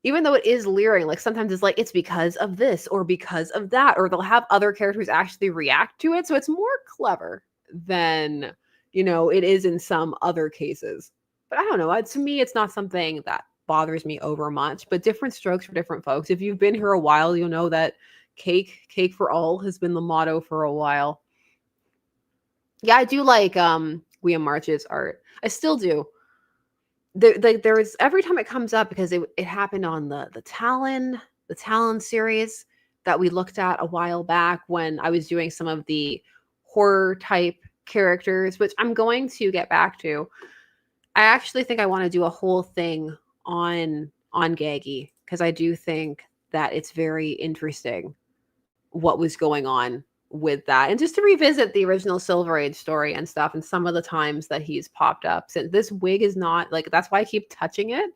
even though it is leering, like sometimes it's like, it's because of this or because of that, or they'll have other characters actually react to it. So it's more clever than, it is in some other cases. But I don't know. To me, it's not something that bothers me over much, but different strokes for different folks. If you've been here a while, you'll know that cake for all has been the motto for a while. Yeah, I do like Guillem March's art. I still do. There is every time it comes up because it happened on the Talon series that we looked at a while back when I was doing some of the horror type characters, which I'm going to get back to. I actually think I want to do a whole thing on Gaggy because I do think that it's very interesting what was going on with that, and just to revisit the original Silver Age story and stuff, and some of the times that he's popped up. Since this wig is not like, that's why I keep touching it.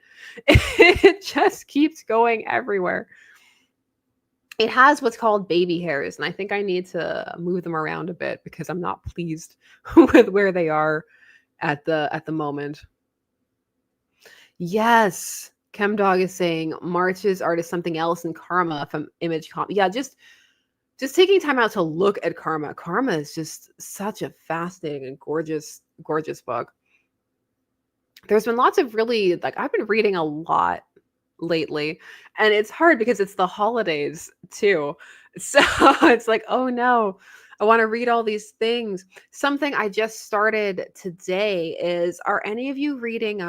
It just keeps going everywhere. It has what's called baby hairs, and I think I need to move them around a bit because I'm not pleased with where they are at the moment. Yes, Chemdog is saying March's art is something else in Karma from Image Comics. Yeah, just taking time out to look at Karma. Karma is just such a fascinating and gorgeous book. There's been lots of really, like, I've been reading a lot lately, and it's hard because it's the holidays too. So it's like, oh no, I want to read all these things. Something I just started today is, are any of you reading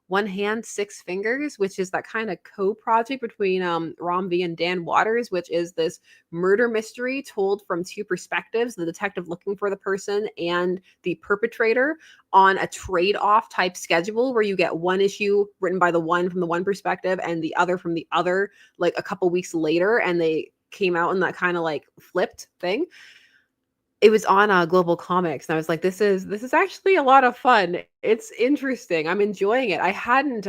One Hand, Six Fingers, which is that kind of co-project between Rom V and Dan Waters, which is this murder mystery told from two perspectives, the detective looking for the person and the perpetrator, on a trade-off type schedule where you get one issue written by the one from the one perspective and the other from the other, like a couple weeks later, and they came out in that kind of like flipped thing. It was on Global Comics, and I was like, this is actually a lot of fun. It's interesting. I'm enjoying it. I hadn't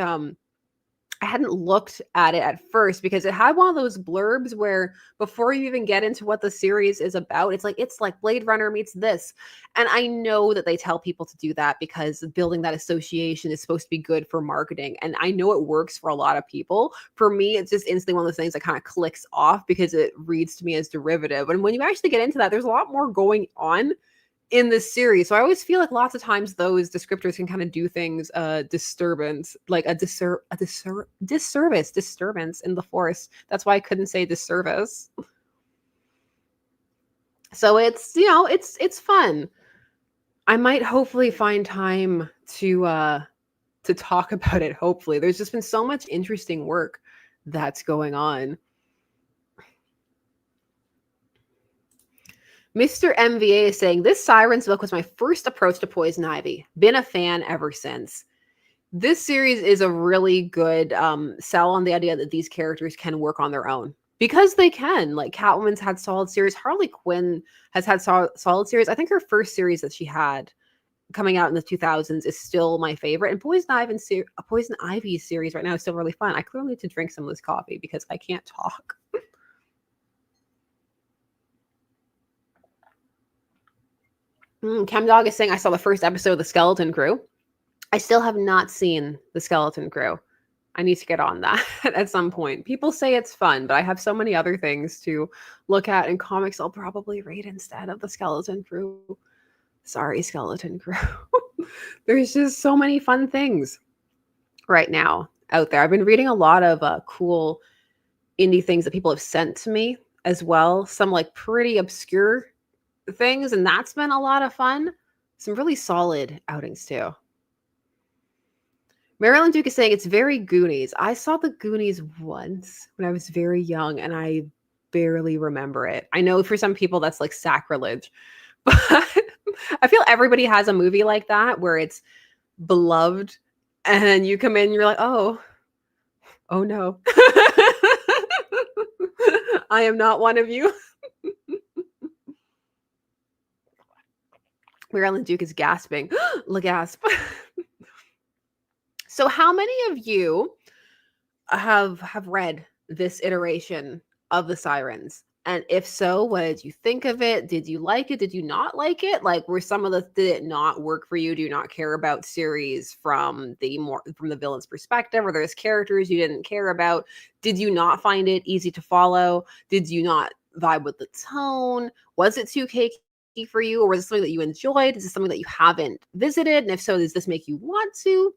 looked at it at first because it had one of those blurbs where before you even get into what the series is about, it's like Blade Runner meets this. And I know that they tell people to do that because building that association is supposed to be good for marketing. And I know it works for a lot of people. For me, it's just instantly one of those things that kind of clicks off because it reads to me as derivative. And when you actually get into that, there's a lot more going on in this series. So I always feel like lots of times those descriptors can kind of do things disturbance, like a disturbance in the force. That's why I couldn't say disservice. So it's, it's fun. I might hopefully find time to talk about it. Hopefully. There's just been so much interesting work that's going on. Mr. MVA is saying, this Sirens book was my first approach to Poison Ivy. Been a fan ever since. This series is a really good sell on the idea that these characters can work on their own. because they can. Like Catwoman's had solid series. Harley Quinn has had solid series. I think her first series that she had coming out in the 2000s is still my favorite. And Poison Ivy series right now is still really fun. I clearly need to drink some of this coffee because I can't talk. Chem Dog is saying I saw the first episode of The Skeleton Crew. I still have not seen The Skeleton Crew. I need to get on that at some point. People say it's fun, but I have so many other things to look at in comics I'll probably read instead of The Skeleton Crew. Sorry, Skeleton Crew. There's just so many fun things right now out there. I've been reading a lot of cool indie things that people have sent to me as well. Some like pretty obscure things, and that's been a lot of fun. Some really solid outings too. Marilyn Duke is saying it's very Goonies. I saw the Goonies once when I was very young, and I barely remember it. I know for some people that's like sacrilege, but I feel everybody has a movie like that where it's beloved, and then you come in and you're like, oh no. I am not one of you. Marilyn Duke is gasping. La gasp. So how many of you have read this iteration of the Sirens? And if so, what did you think of it? Did you like it? Did you not like it? Like, were some of did it not work for you? Do you not care about series from the villain's perspective? Or there's characters you didn't care about? Did you not find it easy to follow? Did you not vibe with the tone? Was it too cakey for you? Or was it something that you enjoyed? Is it something that you haven't visited? And if so, does this make you want to?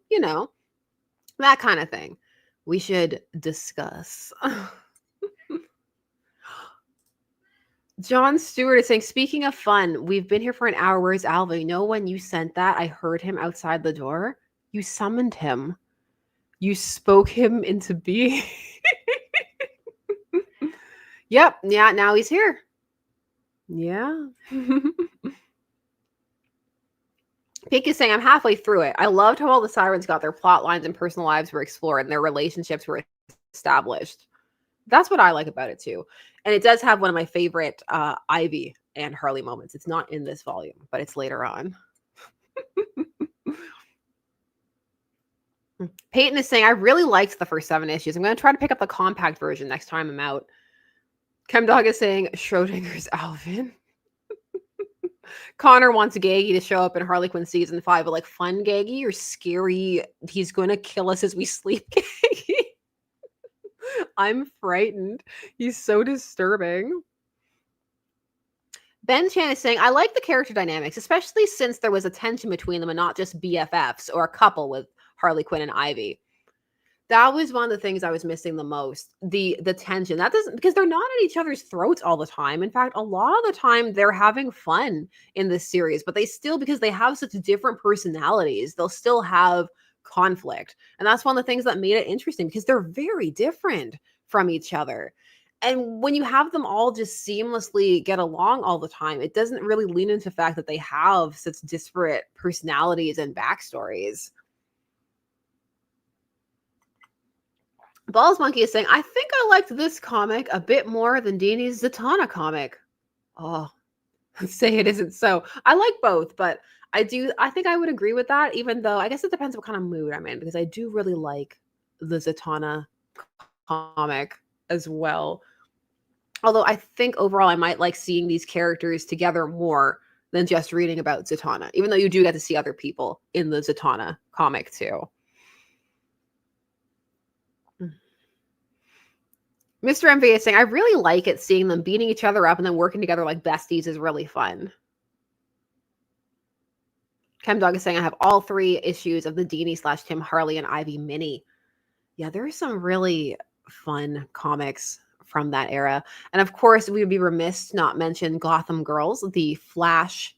That kind of thing. We should discuss. John Stewart is saying, speaking of fun, we've been here for an hour. Where's Alva? You know, when you sent that, I heard him outside the door. You summoned him. You spoke him into being. Yep. Yeah. Now he's here. Yeah. Pink is saying, I'm halfway through it. I loved how all the Sirens got their plot lines and personal lives were explored and their relationships were established. That's what I like about it too. And it does have one of my favorite Ivy and Harley moments. It's not in this volume, but it's later on. Peyton is saying, I really liked the first 7 issues. I'm going to try to pick up the compact version next time I'm out. Chemdog is saying, Schrodinger's Alvin. Connor wants Gaggy to show up in Harley Quinn season 5, but like, fun Gaggy or scary, he's going to kill us as we sleep Gaggy? I'm frightened. He's so disturbing. Ben Chan is saying, I like the character dynamics, especially since there was a tension between them and not just BFFs or a couple with Harley Quinn and Ivy. That was one of the things I was missing the most. The tension. That doesn't, because they're not at each other's throats all the time. In fact, a lot of the time they're having fun in this series, but they still, because they have such different personalities, they'll still have conflict. And that's one of the things that made it interesting, because they're very different from each other. And when you have them all just seamlessly get along all the time, it doesn't really lean into the fact that they have such disparate personalities and backstories. Balls Monkey is saying, I think I liked this comic a bit more than Dini's Zatanna comic. Oh, say it isn't so. I like both, but I think I would agree with that, even though I guess it depends what kind of mood I'm in, because I do really like the Zatanna comic as well. Although I think overall I might like seeing these characters together more than just reading about Zatanna, even though you do get to see other people in the Zatanna comic too. Mr. MV is saying, I really like it seeing them beating each other up and then working together like besties is really fun. Chemdog is saying, I have all 3 issues of the Dini / Tim Harley and Ivy mini. Yeah, there are some really fun comics from that era. And of course, we would be remiss to not mention Gotham Girls, the Flash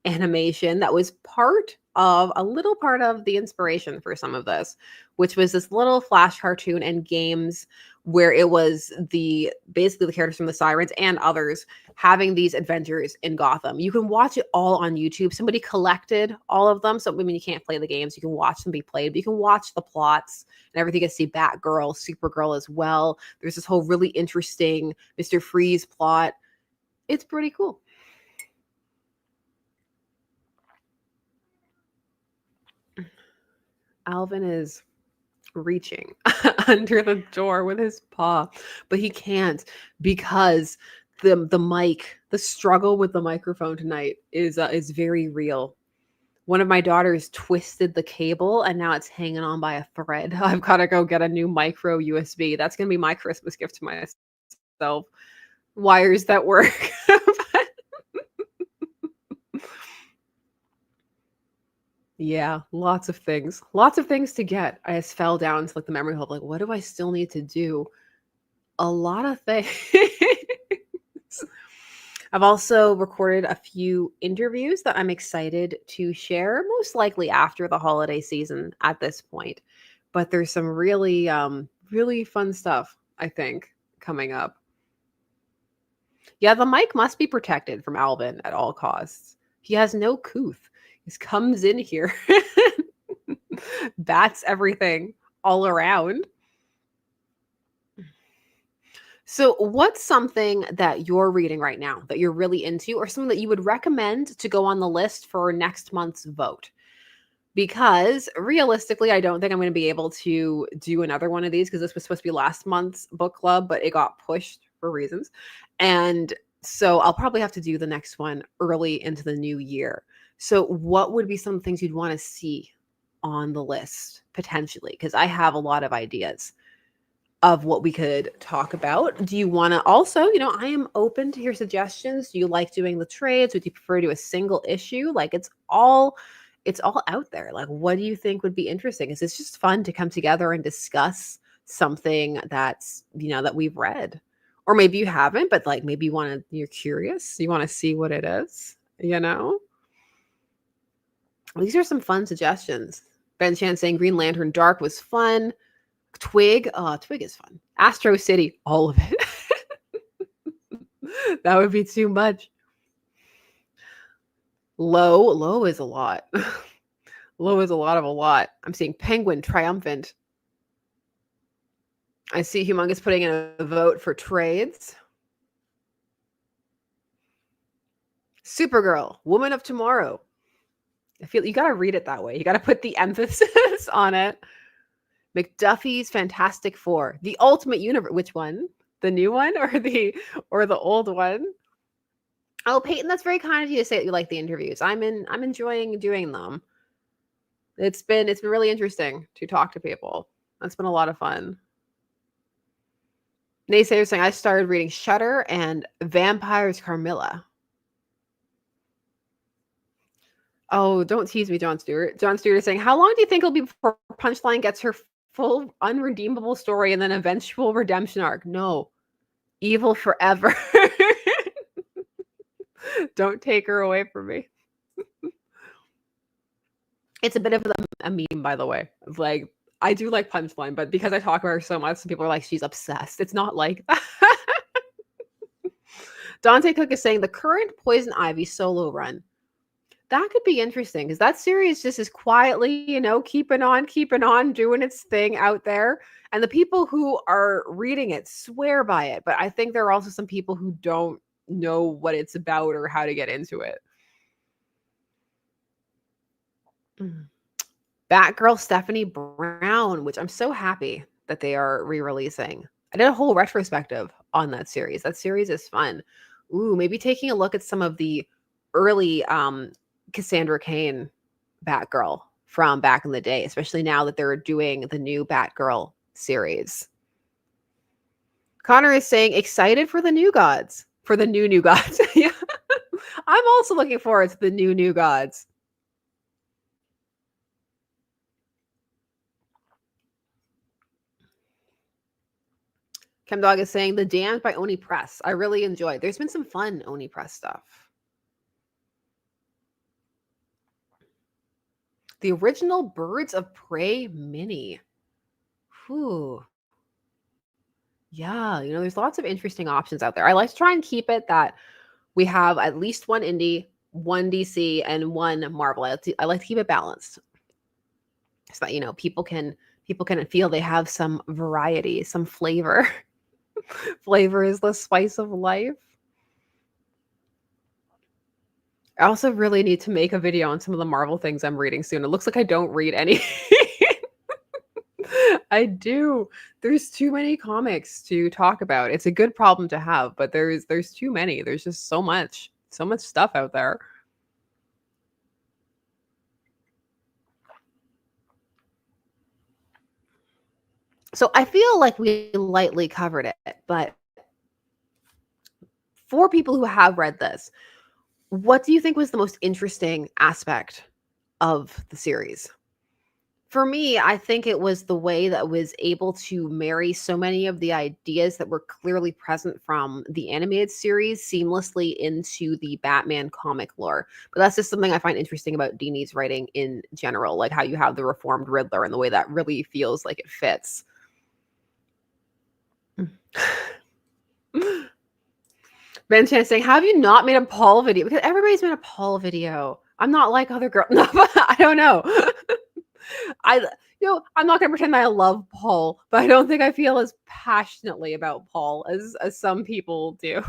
animation that was part of a little part of the inspiration for some of this, which was this little flash cartoon and games where it was basically the characters from the Sirens and others having these adventures in Gotham. You can watch it all on YouTube. Somebody collected all of them. So, I mean, you can't play the games. You can watch them be played, but you can watch the plots and everything. You can see Batgirl, Supergirl as well. There's this whole really interesting Mr. Freeze plot. It's pretty cool. Alvin is reaching under the door with his paw, but he can't because the struggle with the microphone tonight is very real. One of my daughters twisted the cable and now it's hanging on by a thread. I've got to go get a new micro USB. That's going to be my Christmas gift to myself. Wires that work. Yeah, lots of things. Lots of things to get. I just fell down to like the memory hole. Like, what do I still need to do? A lot of things. I've also recorded a few interviews that I'm excited to share, most likely after the holiday season at this point. But there's some really, really fun stuff, I think, coming up. Yeah, the mic must be protected from Alvin at all costs. He has no couth. He just comes in here, bats everything all around. So, what's something that you're reading right now that you're really into, or something that you would recommend to go on the list for next month's vote? Because realistically, I don't think I'm going to be able to do another one of these because this was supposed to be last month's book club, but it got pushed for reasons. And so I'll probably have to do the next one early into the new year. So, what would be some things you'd want to see on the list potentially? Because I have a lot of ideas of what we could talk about. Do you want to also, I am open to your suggestions. Do you like doing the trades? Would you prefer to do a single issue? Like it's all out there. Like, what do you think would be interesting? Is it's just fun to come together and discuss something that's, that we've read. Or maybe you haven't, but like maybe you're curious. You want to see what it is, These are some fun suggestions. Ben Chan saying Green Lantern Dark was fun. Twig is fun. Astro City, all of it. That would be too much. Low is a lot. Low is a lot of a lot. I'm seeing Penguin Triumphant. I see Humongous putting in a vote for trades. Supergirl, Woman of Tomorrow. I feel you got to read it that way. You got to put the emphasis on it. McDuffie's Fantastic Four, the Ultimate Universe. Which one? The new one or the old one? Oh, Peyton, that's very kind of you to say that you like the interviews. I'm enjoying doing them. It's been really interesting to talk to people. That's been a lot of fun. Naysayers saying I started reading Shudder and Vampires Carmilla. Oh, don't tease me, John Stewart. John Stewart is saying, how long do you think it'll be before Punchline gets her full unredeemable story and then eventual redemption arc? No. Evil forever. Don't take her away from me. It's a bit of a meme, by the way. Like, I do like Punchline, but because I talk about her so much, some people are like, she's obsessed. It's not like that. Dante Cook is saying the current Poison Ivy solo run. That could be interesting because that series just is quietly, keeping on, doing its thing out there. And the people who are reading it swear by it. But I think there are also some people who don't know what it's about or how to get into it. Batgirl Stephanie Brown, which I'm so happy that they are re-releasing. I did a whole retrospective on that series. That series is fun. Ooh, maybe taking a look at some of the early Cassandra Cain Batgirl from back in the day, especially now that they're doing the new Batgirl series. Connor is saying excited for the new gods, for the new gods. Yeah. I'm also looking forward to the new gods. Chemdog is saying The Damned by Oni Press. I really enjoyed. There's been some fun Oni Press stuff. The original Birds of Prey mini. Whew. Yeah, there's lots of interesting options out there. I like to try and keep it that we have at least one indie, one DC, and one Marvel. I like to keep it balanced so that people can feel they have some variety, some flavor. Flavor is the spice of life. I also really need to make a video on some of the Marvel things I'm reading soon. It looks like I don't read any. I do. There's too many comics to talk about. It's a good problem to have, but there's too many. There's just so much stuff out there. So I feel like we lightly covered it, but for people who have read this, what do you think was the most interesting aspect of the series? For me, I think it was the way that was able to marry so many of the ideas that were clearly present from the animated series seamlessly into the Batman comic lore. But that's just something I find interesting about Dini's writing in general, like how you have the reformed Riddler and the way that really feels like it fits. Ben Chan saying, "Have you not made a Paul video?" Because everybody's made a Paul video. I'm not like other girls. No, I don't know. I I'm not gonna pretend that I love Paul, but I don't think I feel as passionately about Paul as some people do.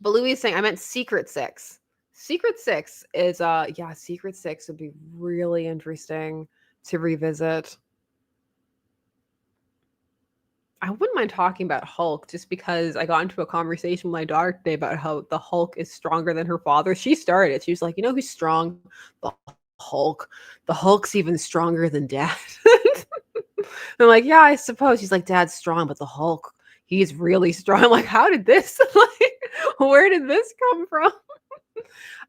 But Louis is saying I meant Secret Six. Secret Six is yeah, Secret Six would be really interesting to revisit. I wouldn't mind talking about Hulk just because I got into a conversation with my daughter today about how the Hulk is stronger than her father. She started it. She was like, who's strong? The Hulk. The Hulk's even stronger than Dad. I'm like, yeah, I suppose. She's like, Dad's strong, but the Hulk, he's really strong. I'm like, how did this, where did this come from?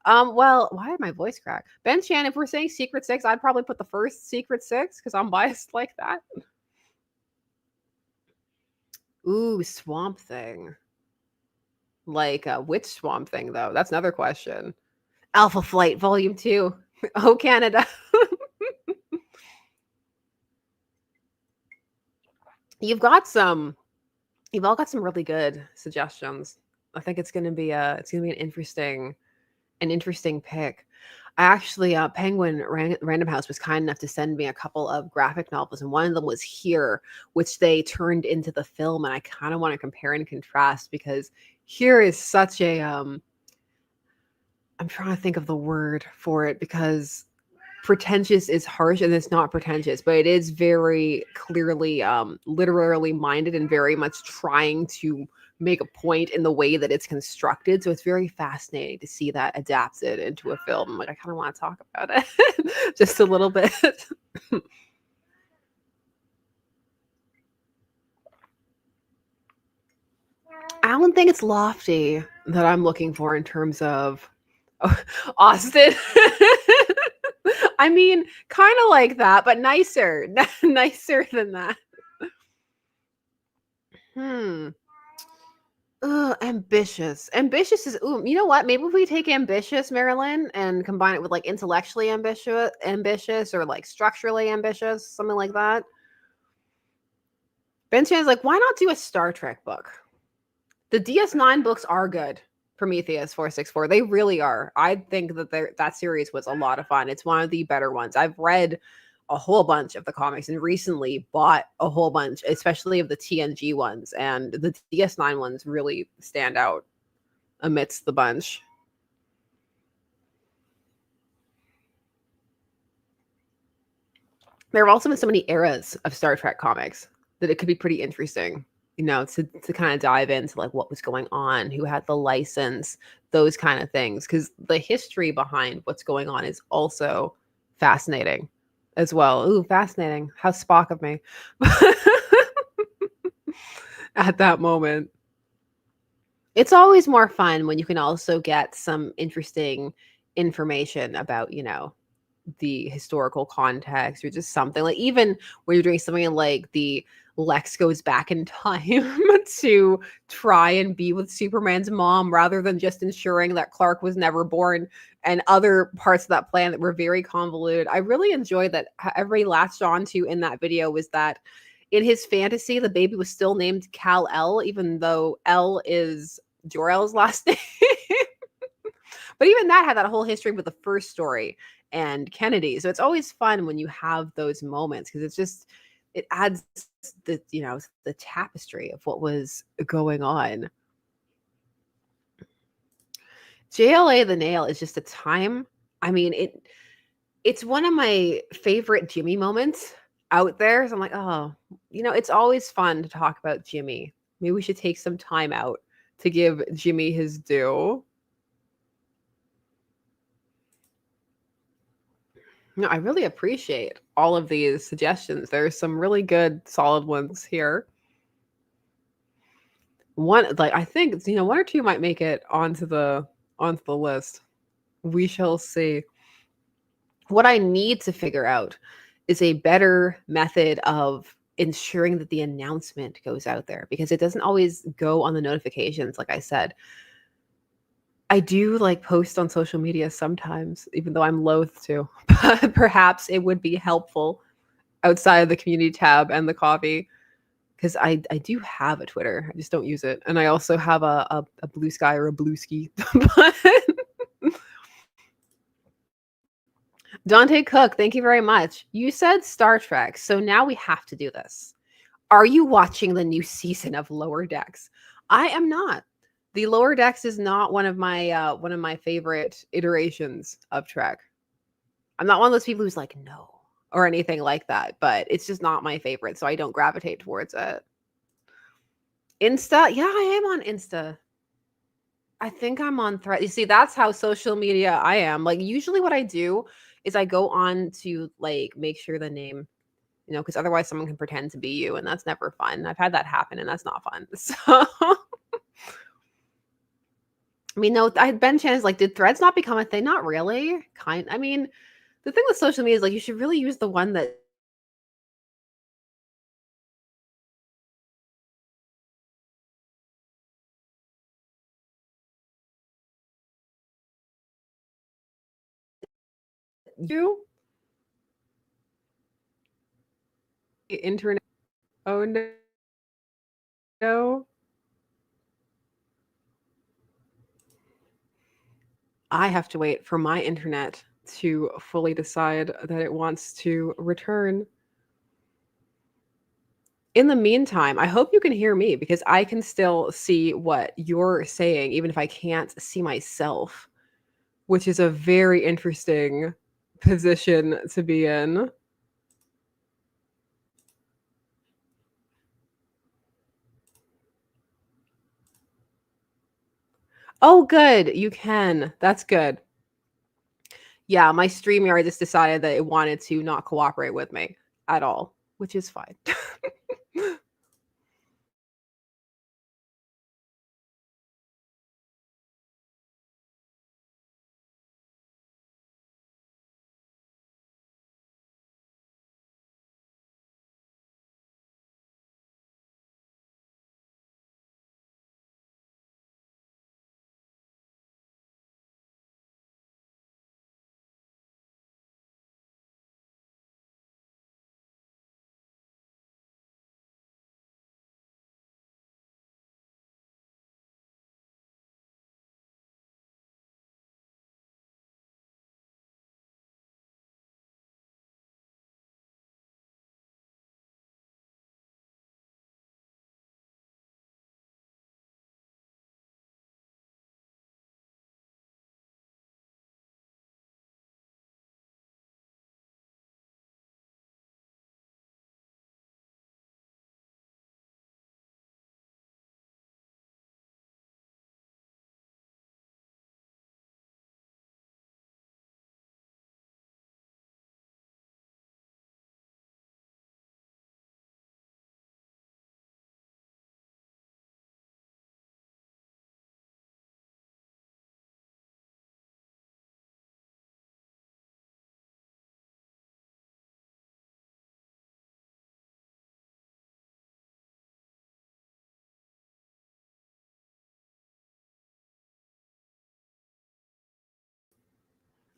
Well, why did my voice crack? Ben Chan, if we're saying Secret Six, I'd probably put the first Secret Six because I'm biased like that. Ooh, Swamp Thing. Like, which Swamp Thing, though? That's another question. Alpha Flight Volume 2. Oh, Canada. You've all got some really good suggestions. I think it's gonna be an interesting pick. I actually, Penguin Random House was kind enough to send me a couple of graphic novels, and one of them was Here, which they turned into the film, and I kind of want to compare and contrast because Here is such a I'm trying to think of the word for it because pretentious is harsh and it's not pretentious, but it is very clearly literally minded and very much trying to make a point in the way that it's constructed. So it's very fascinating to see that adapted into a film. Like I kind of want to talk about it just a little bit. I don't think it's lofty that I'm looking for in terms of Austin. I mean, kind of like that, but nicer. Nicer than that. Hmm. Ambitious. Ambitious is you know what? Maybe if we take ambitious, Marilyn, and combine it with like intellectually ambitious or like structurally ambitious, something like that. Ben Chan's like, why not do a Star Trek book? The DS9 books are good. Prometheus 464. They really are. I think that that series was a lot of fun. It's one of the better ones. I've read a whole bunch of the comics and recently bought a whole bunch, especially of the TNG ones, and the DS9 ones really stand out amidst the bunch. There have also been so many eras of Star Trek comics that it could be pretty interesting, to kind of dive into like what was going on, who had the license, those kind of things. Because the history behind what's going on is also fascinating as well. Ooh, fascinating. How Spock of me at that moment. It's always more fun when you can also get some interesting information about, the historical context or just something. Like even when you're doing something like the Lex goes back in time to try and be with Superman's mom rather than just ensuring that Clark was never born, and other parts of that plan that were very convoluted. I really enjoyed that everybody latched onto in that video was that in his fantasy, the baby was still named Kal-El, even though L is Jor-El's last name. But even that had that whole history with the first story and Kennedy. So it's always fun when you have those moments because it's just it adds the tapestry of what was going on. JLA the Nail is just a time. I mean, it's one of my favorite Jimmy moments out there. So I'm like, oh, it's always fun to talk about Jimmy. Maybe we should take some time out to give Jimmy his due. No, I really appreciate all of these suggestions. There's some really good, solid ones here. One, like I think one or two might make it onto the list. We shall see. What I need to figure out is a better method of ensuring that the announcement goes out there because it doesn't always go on the notifications. Like I said, I do like post on social media sometimes, even though I'm loath to. But perhaps it would be helpful outside of the community tab and the coffee because I do have a Twitter. I just don't use it. And I also have a Blue Sky or a Blue Ski. But Dante Cook, thank you very much. You said Star Trek, so now we have to do this. Are you watching the new season of Lower Decks? I am not. The Lower Decks is not one of my favorite iterations of Trek. I'm not one of those people who's like no or anything like that, but it's just not my favorite, so I don't gravitate towards it. Insta? Yeah, I am on Insta. I think I'm on Thread. You see, that's how social media I am. Like usually what I do is I go on to like make sure the name, because otherwise someone can pretend to be you and that's never fun. I've had that happen and that's not fun. So I mean, no, I Ben Chan is like, did threads not become a thing? Not really. I mean, the thing with social media is like you should really use the one that you internet. Oh no. No. I have to wait for my internet to fully decide that it wants to return. In the meantime, I hope you can hear me because I can still see what you're saying, even if I can't see myself, which is a very interesting position to be in. Oh, good. You can. That's good. Yeah, my StreamYard just decided that it wanted to not cooperate with me at all, which is fine.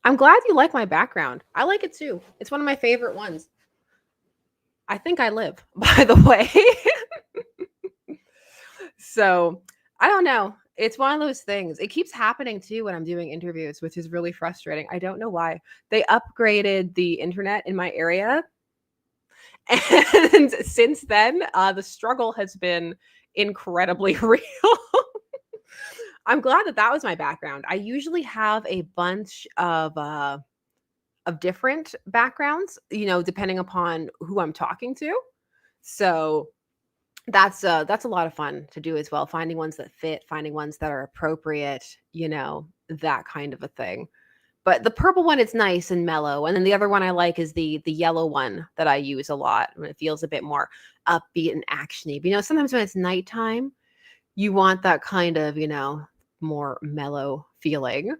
I'm glad you like my background. I like it too. It's one of my favorite ones. I think I live, by the way. So I don't know. It's one of those things. It keeps happening too when I'm doing interviews, which is really frustrating. I don't know why. They upgraded the internet in my area. And since then, the struggle has been incredibly real. I'm glad that that was my background. I usually have a bunch of different backgrounds, depending upon who I'm talking to. So that's a lot of fun to do as well, finding ones that fit, finding ones that are appropriate, that kind of a thing. But the purple one is nice and mellow, and then the other one I like is the yellow one that I use a lot when it feels a bit more upbeat and actiony. But sometimes when it's nighttime, you want that kind of, more mellow feeling.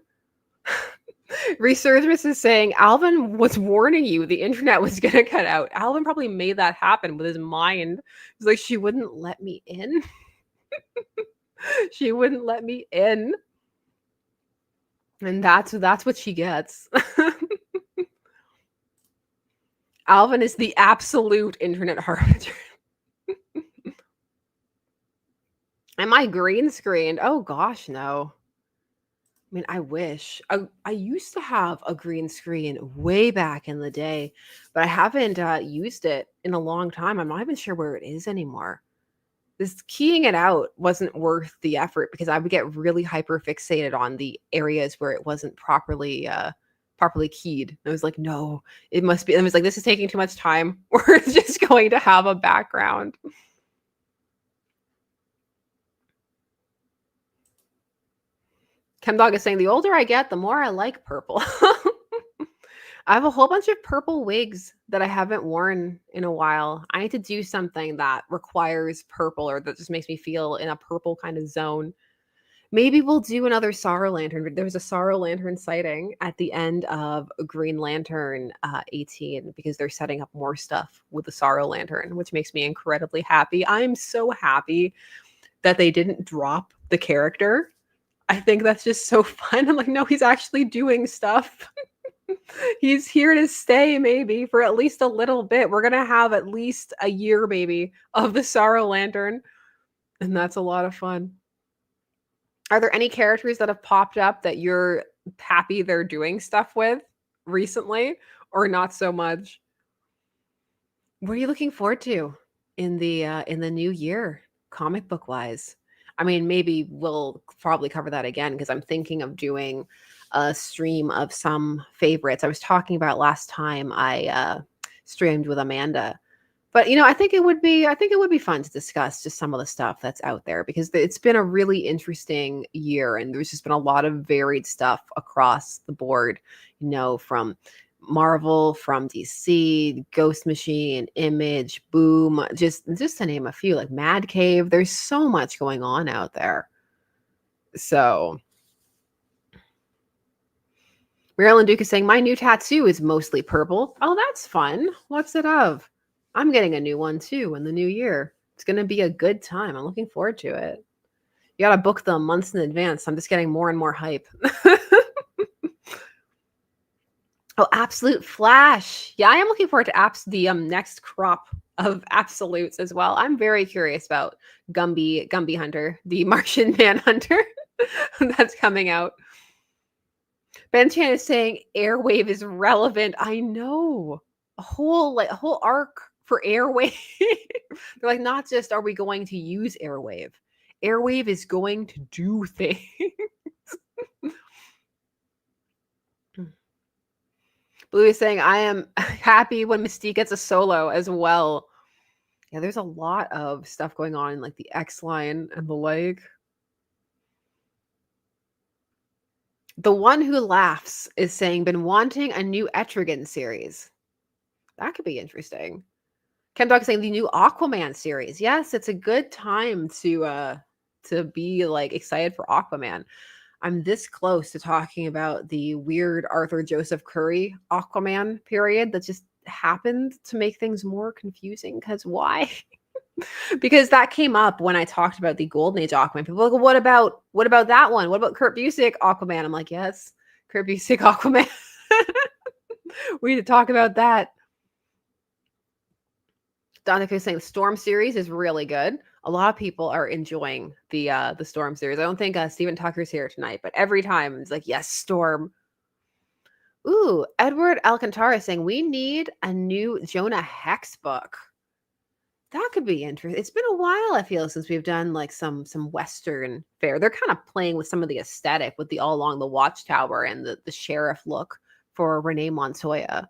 Resurgence is saying Alvin was warning you the internet was going to cut out. Alvin probably made that happen with his mind. He's like, she wouldn't let me in. She wouldn't let me in. And that's what she gets. Alvin is the absolute internet harbinger. Am I green screened? Oh gosh, no. I mean, I wish. I used to have a green screen way back in the day, but I haven't used it in a long time. I'm not even sure where it is anymore. This keying it out wasn't worth the effort because I would get really hyper fixated on the areas where it wasn't properly keyed. I was like, no, it must be. I was like, this is taking too much time. We're just going to have a background. Chemdog is saying, the older I get, the more I like purple. I have a whole bunch of purple wigs that I haven't worn in a while. I need to do something that requires purple or that just makes me feel in a purple kind of zone. Maybe we'll do another Sorrow Lantern. There was a Sorrow Lantern sighting at the end of Green Lantern 18 because they're setting up more stuff with the Sorrow Lantern, which makes me incredibly happy. I'm so happy that they didn't drop the character. I think that's just so fun. I'm like, no, he's actually doing stuff. He's here to stay, maybe, for at least a little bit. We're going to have at least a year, maybe, of the Sorrow Lantern. And that's a lot of fun. Are there any characters that have popped up that you're happy they're doing stuff with recently, or not so much? What are you looking forward to in the new year, comic book wise? I mean, maybe we'll probably cover that again because I'm thinking of doing a stream of some favorites. I was talking about last time I streamed with Amanda. But I think it would be fun to discuss just some of the stuff that's out there because it's been a really interesting year and there's just been a lot of varied stuff across the board, from Marvel, from DC, Ghost Machine, Image, Boom, just to name a few, like Mad Cave. There's so much going on out there. So Marilyn Duke is saying, my new tattoo is mostly purple. Oh, that's fun. What's it of? I'm getting a new one too in the new year. It's going to be a good time. I'm looking forward to it. You got to book them months in advance. I'm just getting more and more hype. Oh, Absolute Flash. Yeah, I am looking forward to the next crop of absolutes as well. I'm very curious about Gumby Hunter, the Martian Manhunter that's coming out. Ben Chan is saying Airwave is relevant. I know. A whole arc for Airwave. They're like, not just are we going to use Airwave. Airwave is going to do things. Blue is saying, I am happy when Mystique gets a solo as well. Yeah, there's a lot of stuff going on in like the X line and the like. The One Who Laughs is saying, been wanting a new Etrigan series. That could be interesting. Chemdog is saying the new Aquaman series. Yes, it's a good time to be like excited for Aquaman. I'm this close to talking about the weird Arthur Joseph Curry Aquaman period that just happened to make things more confusing. Because why? Because that came up when I talked about the Golden Age Aquaman. People are like, what about that one? What about Kurt Busiek Aquaman? I'm like, yes, Kurt Busiek Aquaman. We need to talk about that. Donica is saying the Storm series is really good. A lot of people are enjoying the Storm series. I don't think Steven Tucker's here tonight, but every time it's like, yes, Storm. Ooh, Edward Alcantara is saying we need a new Jonah Hex book. That could be interesting. It's been a while, I feel, since we've done like some Western fare. They're kind of playing with some of the aesthetic with the all along the Watchtower and the sheriff look for Renee Montoya.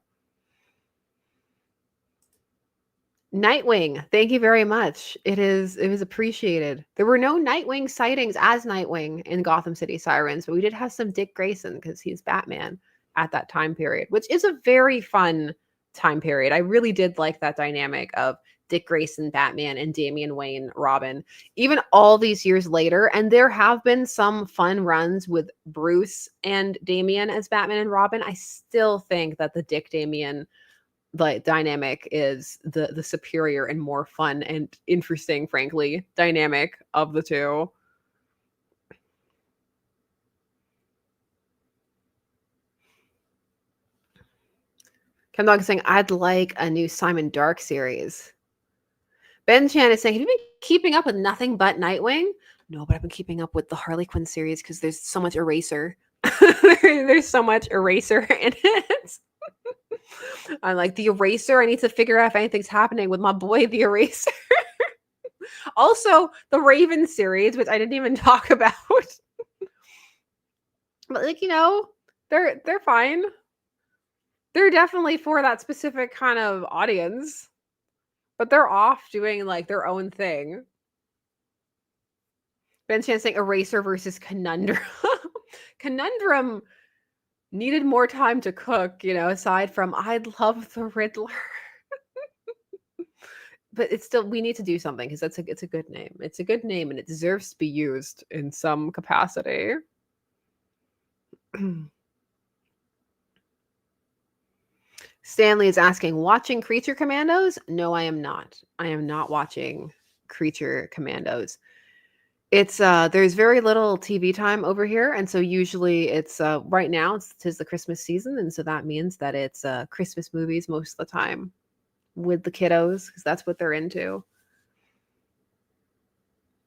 Nightwing, thank you very much. It was appreciated. There were no Nightwing sightings as Nightwing in Gotham City Sirens, but we did have some Dick Grayson because he's Batman at that time period, which is a very fun time period. I really did like that dynamic of Dick Grayson, Batman, and Damian Wayne, Robin, even all these years later. And there have been some fun runs with Bruce and Damian as Batman and Robin. I still think that the Dick Damian like dynamic is the superior and more fun and interesting, frankly, dynamic of the two. Ken Dog is saying, I'd like a new Simon Dark series. Ben Chan is saying, have you been keeping up with nothing but Nightwing? No, but I've been keeping up with the Harley Quinn series because there's so much Eraser. There's so much Eraser in it. I'm like, the Eraser, I need to figure out if anything's happening with my boy, the Eraser. Also, the Raven series, which I didn't even talk about. But like, they're fine. They're definitely for that specific kind of audience. But they're off doing like their own thing. Ben Chan saying Eraser versus Conundrum. Conundrum needed more time to cook, aside from I'd love the Riddler. But it's still, we need to do something because it's a good name. It's a good name and it deserves to be used in some capacity. Stanley is asking, watching Creature Commandos? No, I am not. I am not watching Creature Commandos. It's there's very little TV time over here, and so usually it's right now tis the Christmas season, and so that means that it's Christmas movies most of the time with the kiddos because that's what they're into.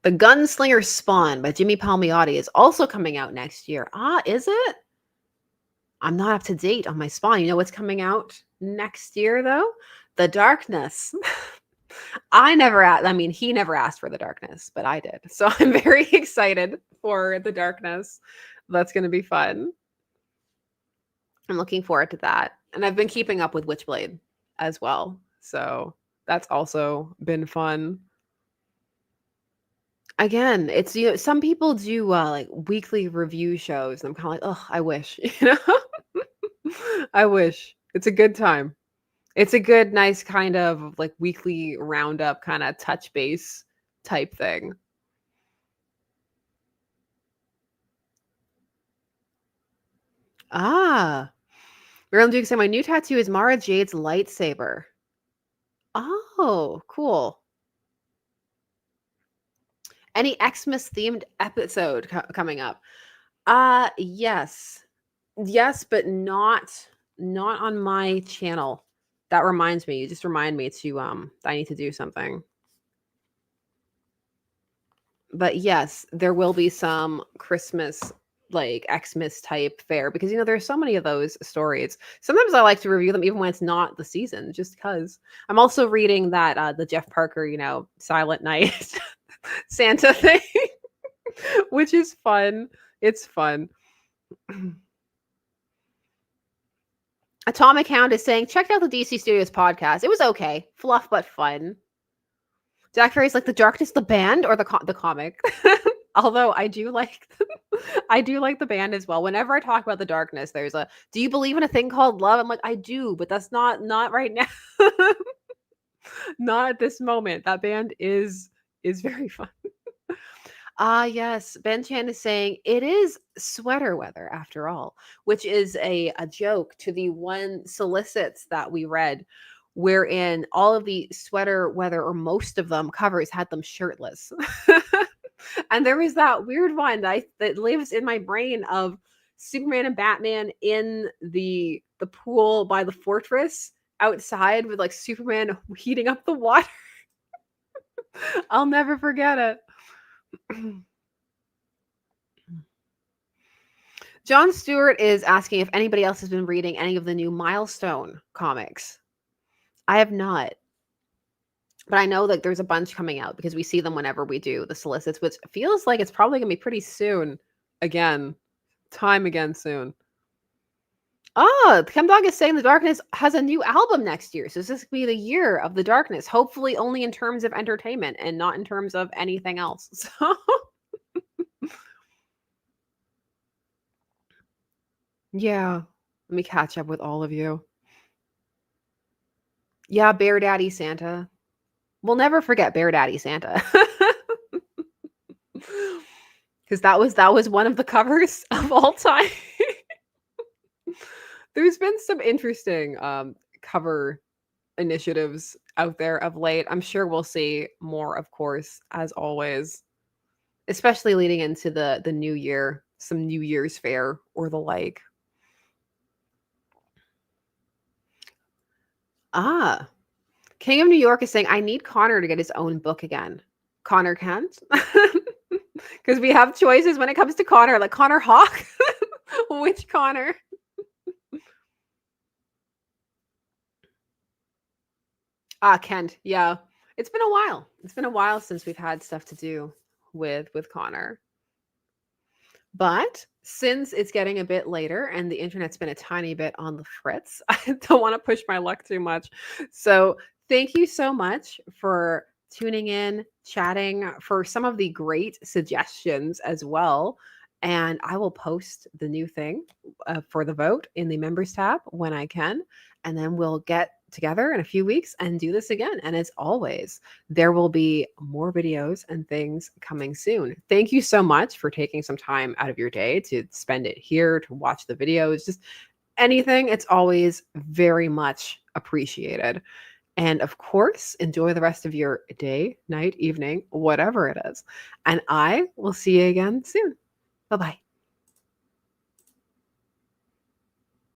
The Gunslinger Spawn by Jimmy Palmiotti is also coming out next year. Ah, is it? I'm not up to date on my Spawn. You know what's coming out next year though? The Darkness. He never asked for The Darkness, but I did. So I'm very excited for The Darkness. That's going to be fun. I'm looking forward to that. And I've been keeping up with Witchblade as well. So that's also been fun. Again, it's some people do like weekly review shows, and I'm kind of like, oh, I wish, I wish. It's a good time. It's a good, nice kind of like weekly roundup, kind of touch base type thing. Ah, Marilyn Duke saying my new tattoo is Mara Jade's lightsaber. Oh, cool. Any Xmas themed episode coming up? Yes, but not on my channel. That reminds me. You just remind me to I need to do something. But yes, there will be some Christmas like Xmas type fare because there's so many of those stories. Sometimes I like to review them even when it's not the season, just because. I'm also reading that the Jeff Parker, Silent Night Santa thing, which is fun. It's fun. Atomic Hound is saying, check out the DC Studios podcast. It was okay. Fluff but fun. Jack Ferry's like, The Darkness, the band or the comic? Although I do like the band as well. Whenever I talk about The Darkness, there's do you believe in a thing called love? I'm like, I do, but that's not right now. Not at this moment. That band is very fun. Yes. Ben Chan is saying it is sweater weather after all, which is a joke to the one solicits that we read, wherein all of the sweater weather, or most of them, covers had them shirtless. And there was that weird one that lives in my brain of Superman and Batman in the the pool by the fortress outside with like Superman heating up the water. I'll never forget it. John Stewart is asking if anybody else has been reading any of the new Milestone comics. I have not. But I know that there's a bunch coming out because we see them whenever we do the solicits, which feels like it's probably going to be pretty soon. Again, time again soon. Oh, Chemdog is saying The Darkness has a new album next year. So this is going to be the year of The Darkness. Hopefully only in terms of entertainment and not in terms of anything else. So yeah, let me catch up with all of you. Yeah, Bear Daddy Santa. We'll never forget Bear Daddy Santa. Because that was one of the covers of all time. There's been some interesting cover initiatives out there of late. I'm sure we'll see more, of course, as always, especially leading into the new year, some New Year's fair or the like. Ah, King of New York is saying, I need Connor to get his own book again. Connor can't? Because we have choices when it comes to Connor, like Connor Hawk. Which Connor? Kent. Yeah. It's been a while. It's been a while since we've had stuff to do with Connor. But since it's getting a bit later and the internet's been a tiny bit on the fritz, I don't want to push my luck too much. So thank you so much for tuning in, chatting, for some of the great suggestions as well. And I will post the new thing for the vote in the members tab when I can. And then we'll get together in a few weeks and do this again. And as always, there will be more videos and things coming soon. Thank you so much for taking some time out of your day to spend it here, to watch the videos, just anything. It's always very much appreciated. And of course, enjoy the rest of your day, night, evening, whatever it is. And I will see you again soon. Bye-bye.